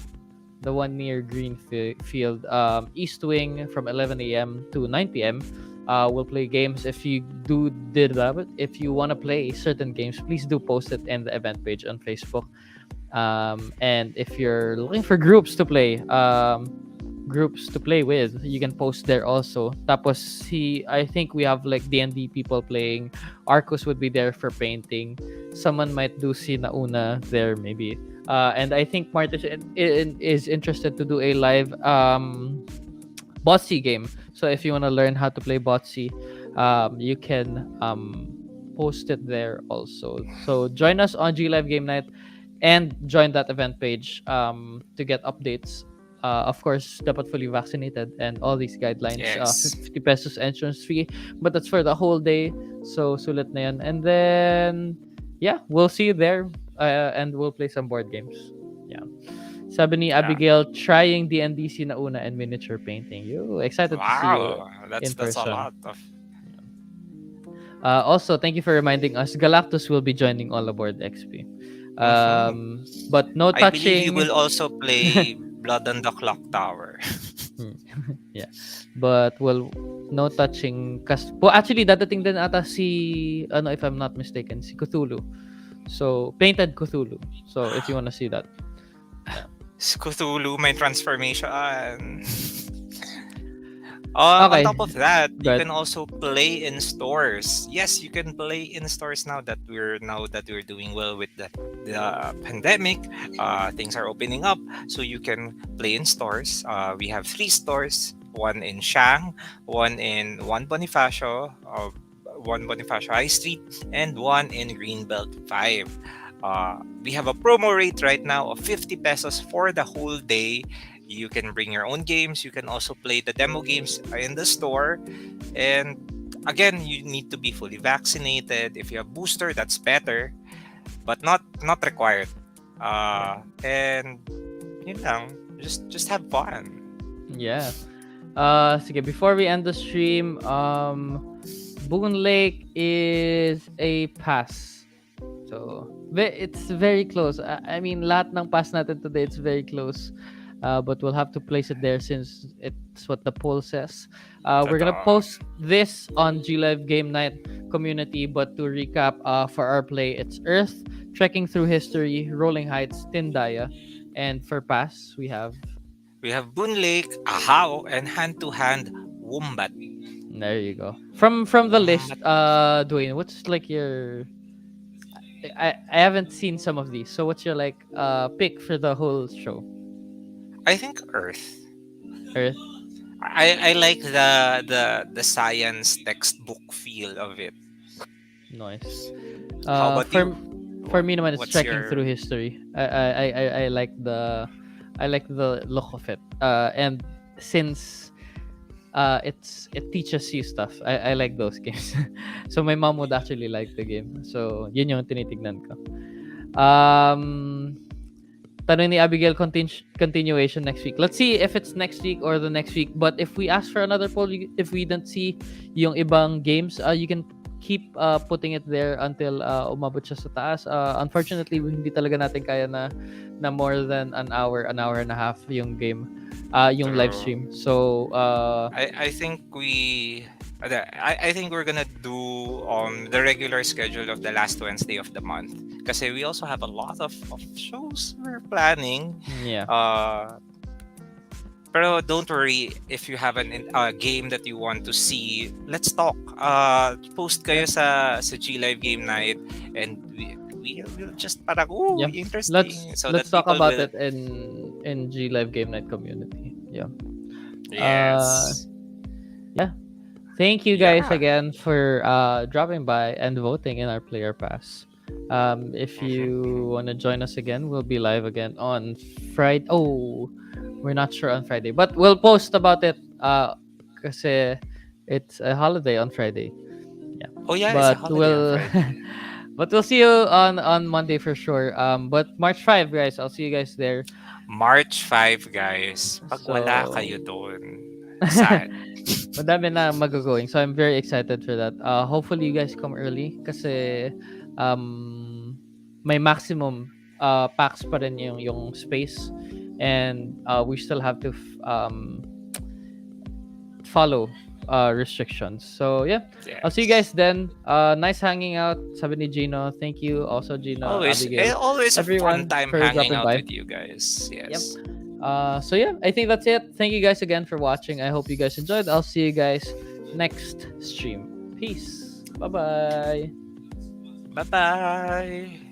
A: the one near Greenfield, East Wing from 11 a.m. to 9 p.m. We'll play games. If you if you want to play certain games, please do post it in the event page on Facebook. And if you're looking for groups to play with, you can post there also. Tapos I think we have like D&D people playing. Arcos would be there for painting. Someone might do si Nauna there maybe. And I think Martis is interested to do a live Botsy game. So if you want to learn how to play Botsy, you can post it there also. So join us on G Live Game Night and join that event page to get updates of course, dapat fully vaccinated and all these guidelines.
B: Yes.
A: 50 pesos entrance fee, but that's for the whole day. So sulit na yan. And then yeah, we'll see you there, and we'll play some board games. Yeah. Sabi ni Abigail, trying the NDC na una and miniature painting. You excited to see you
B: Wow,
A: in
B: that's a
A: person.
B: lot of.
A: Also, thank you for reminding us. Galactus will be joining All Aboard XP. But no
B: I believe you
A: touching.
B: will also play Blood on the Clock Tower.
A: Yeah. But well, no touching. Well, actually, dadating din ata si, if I'm not mistaken, si Cthulhu. So, painted Cthulhu. So, if you wanna see that.
B: Cthulhu, my transformation. On
A: Okay.
B: top of that, you
A: Good.
B: can also play in stores. Yes, you can play in stores now that we're doing well with the pandemic. Things are opening up, so you can play in stores. We have 3 stores: one in Shang, one in Bonifacio High Street, and one in Greenbelt 5. We have a promo rate right now of 50 pesos for the whole day. You can bring your own games. You can also play the demo games in the store. And again, you need to be fully vaccinated. If you have booster, that's better, but not required. And yun lang, just have fun.
A: Yeah. Sige, before we end the stream, Boon Lake is a pass. So, it's very close. I mean, lahat ng pass natin today, it's very close. But we'll have to place it there since it's what the poll says. We're gonna post this on G Live Game Night community. But to recap, for our play, it's Earth, Trekking Through History, Rolling Heights, Tindaya, and for pass we have
B: Boon Lake, Ahao, and Hand to Hand Wombat.
A: There you go. From the list, Dwayne, what's like your? I haven't seen some of these. So what's your pick for the whole show?
B: I think Earth.
A: Earth.
B: I like the science textbook feel of it.
A: Nice.
B: How about you?
A: For me naman, it's
B: What's
A: Trekking
B: your-
A: Through History. I like the look of it. And since it teaches you stuff, I like those games. So my mom would actually like the game. So yun yung tinitignan ko. Tanong ni Abigail, continuation next week. Let's see if it's next week or the next week. But if we ask for another poll, if we don't see yung ibang games, you can keep putting it there until umabot siya sa taas. Unfortunately, hindi talaga natin kaya na more than an hour and a half yung game, yung live stream. So
B: I think I think we're gonna do the regular schedule of the last Wednesday of the month. Kasi we also have a lot of shows we're planning.
A: Yeah.
B: Pero don't worry if you have a game that you want to see. Let's talk. Post kayo sa G Live Game Night, and we'll just parang interesting.
A: Let's talk about it in G Live Game Night community. Yeah.
B: Yes.
A: Yeah. Thank you guys again for dropping by and voting in our player pass. If you want to join us again, we'll be live again on Friday. Oh, we're not sure on Friday, but we'll post about it kasi it's a holiday on Friday. Yeah.
B: Oh yeah,
A: but
B: it's a holiday on Friday.
A: But we'll see you on Monday for sure. But March 5, guys, I'll see you guys there.
B: March 5, guys. Pag wala kayo doon, sad.
A: Madami na mag-going. So I'm very excited for that. Hopefully you guys come early kasi may maximum packs pa rin yung space, and we still have to follow restrictions. So yeah, I'll see you guys then. Nice hanging out. Sabi ni Gino, thank you also Gino. Abigail,
B: Always a
A: everyone
B: fun time
A: for
B: hanging
A: dropping
B: out
A: by.
B: with you guys. Yes.
A: Yep. So yeah, I think that's it. Thank you guys again for watching. I hope you guys enjoyed. I'll see you guys next stream. Peace. Bye-bye.
B: Bye-bye.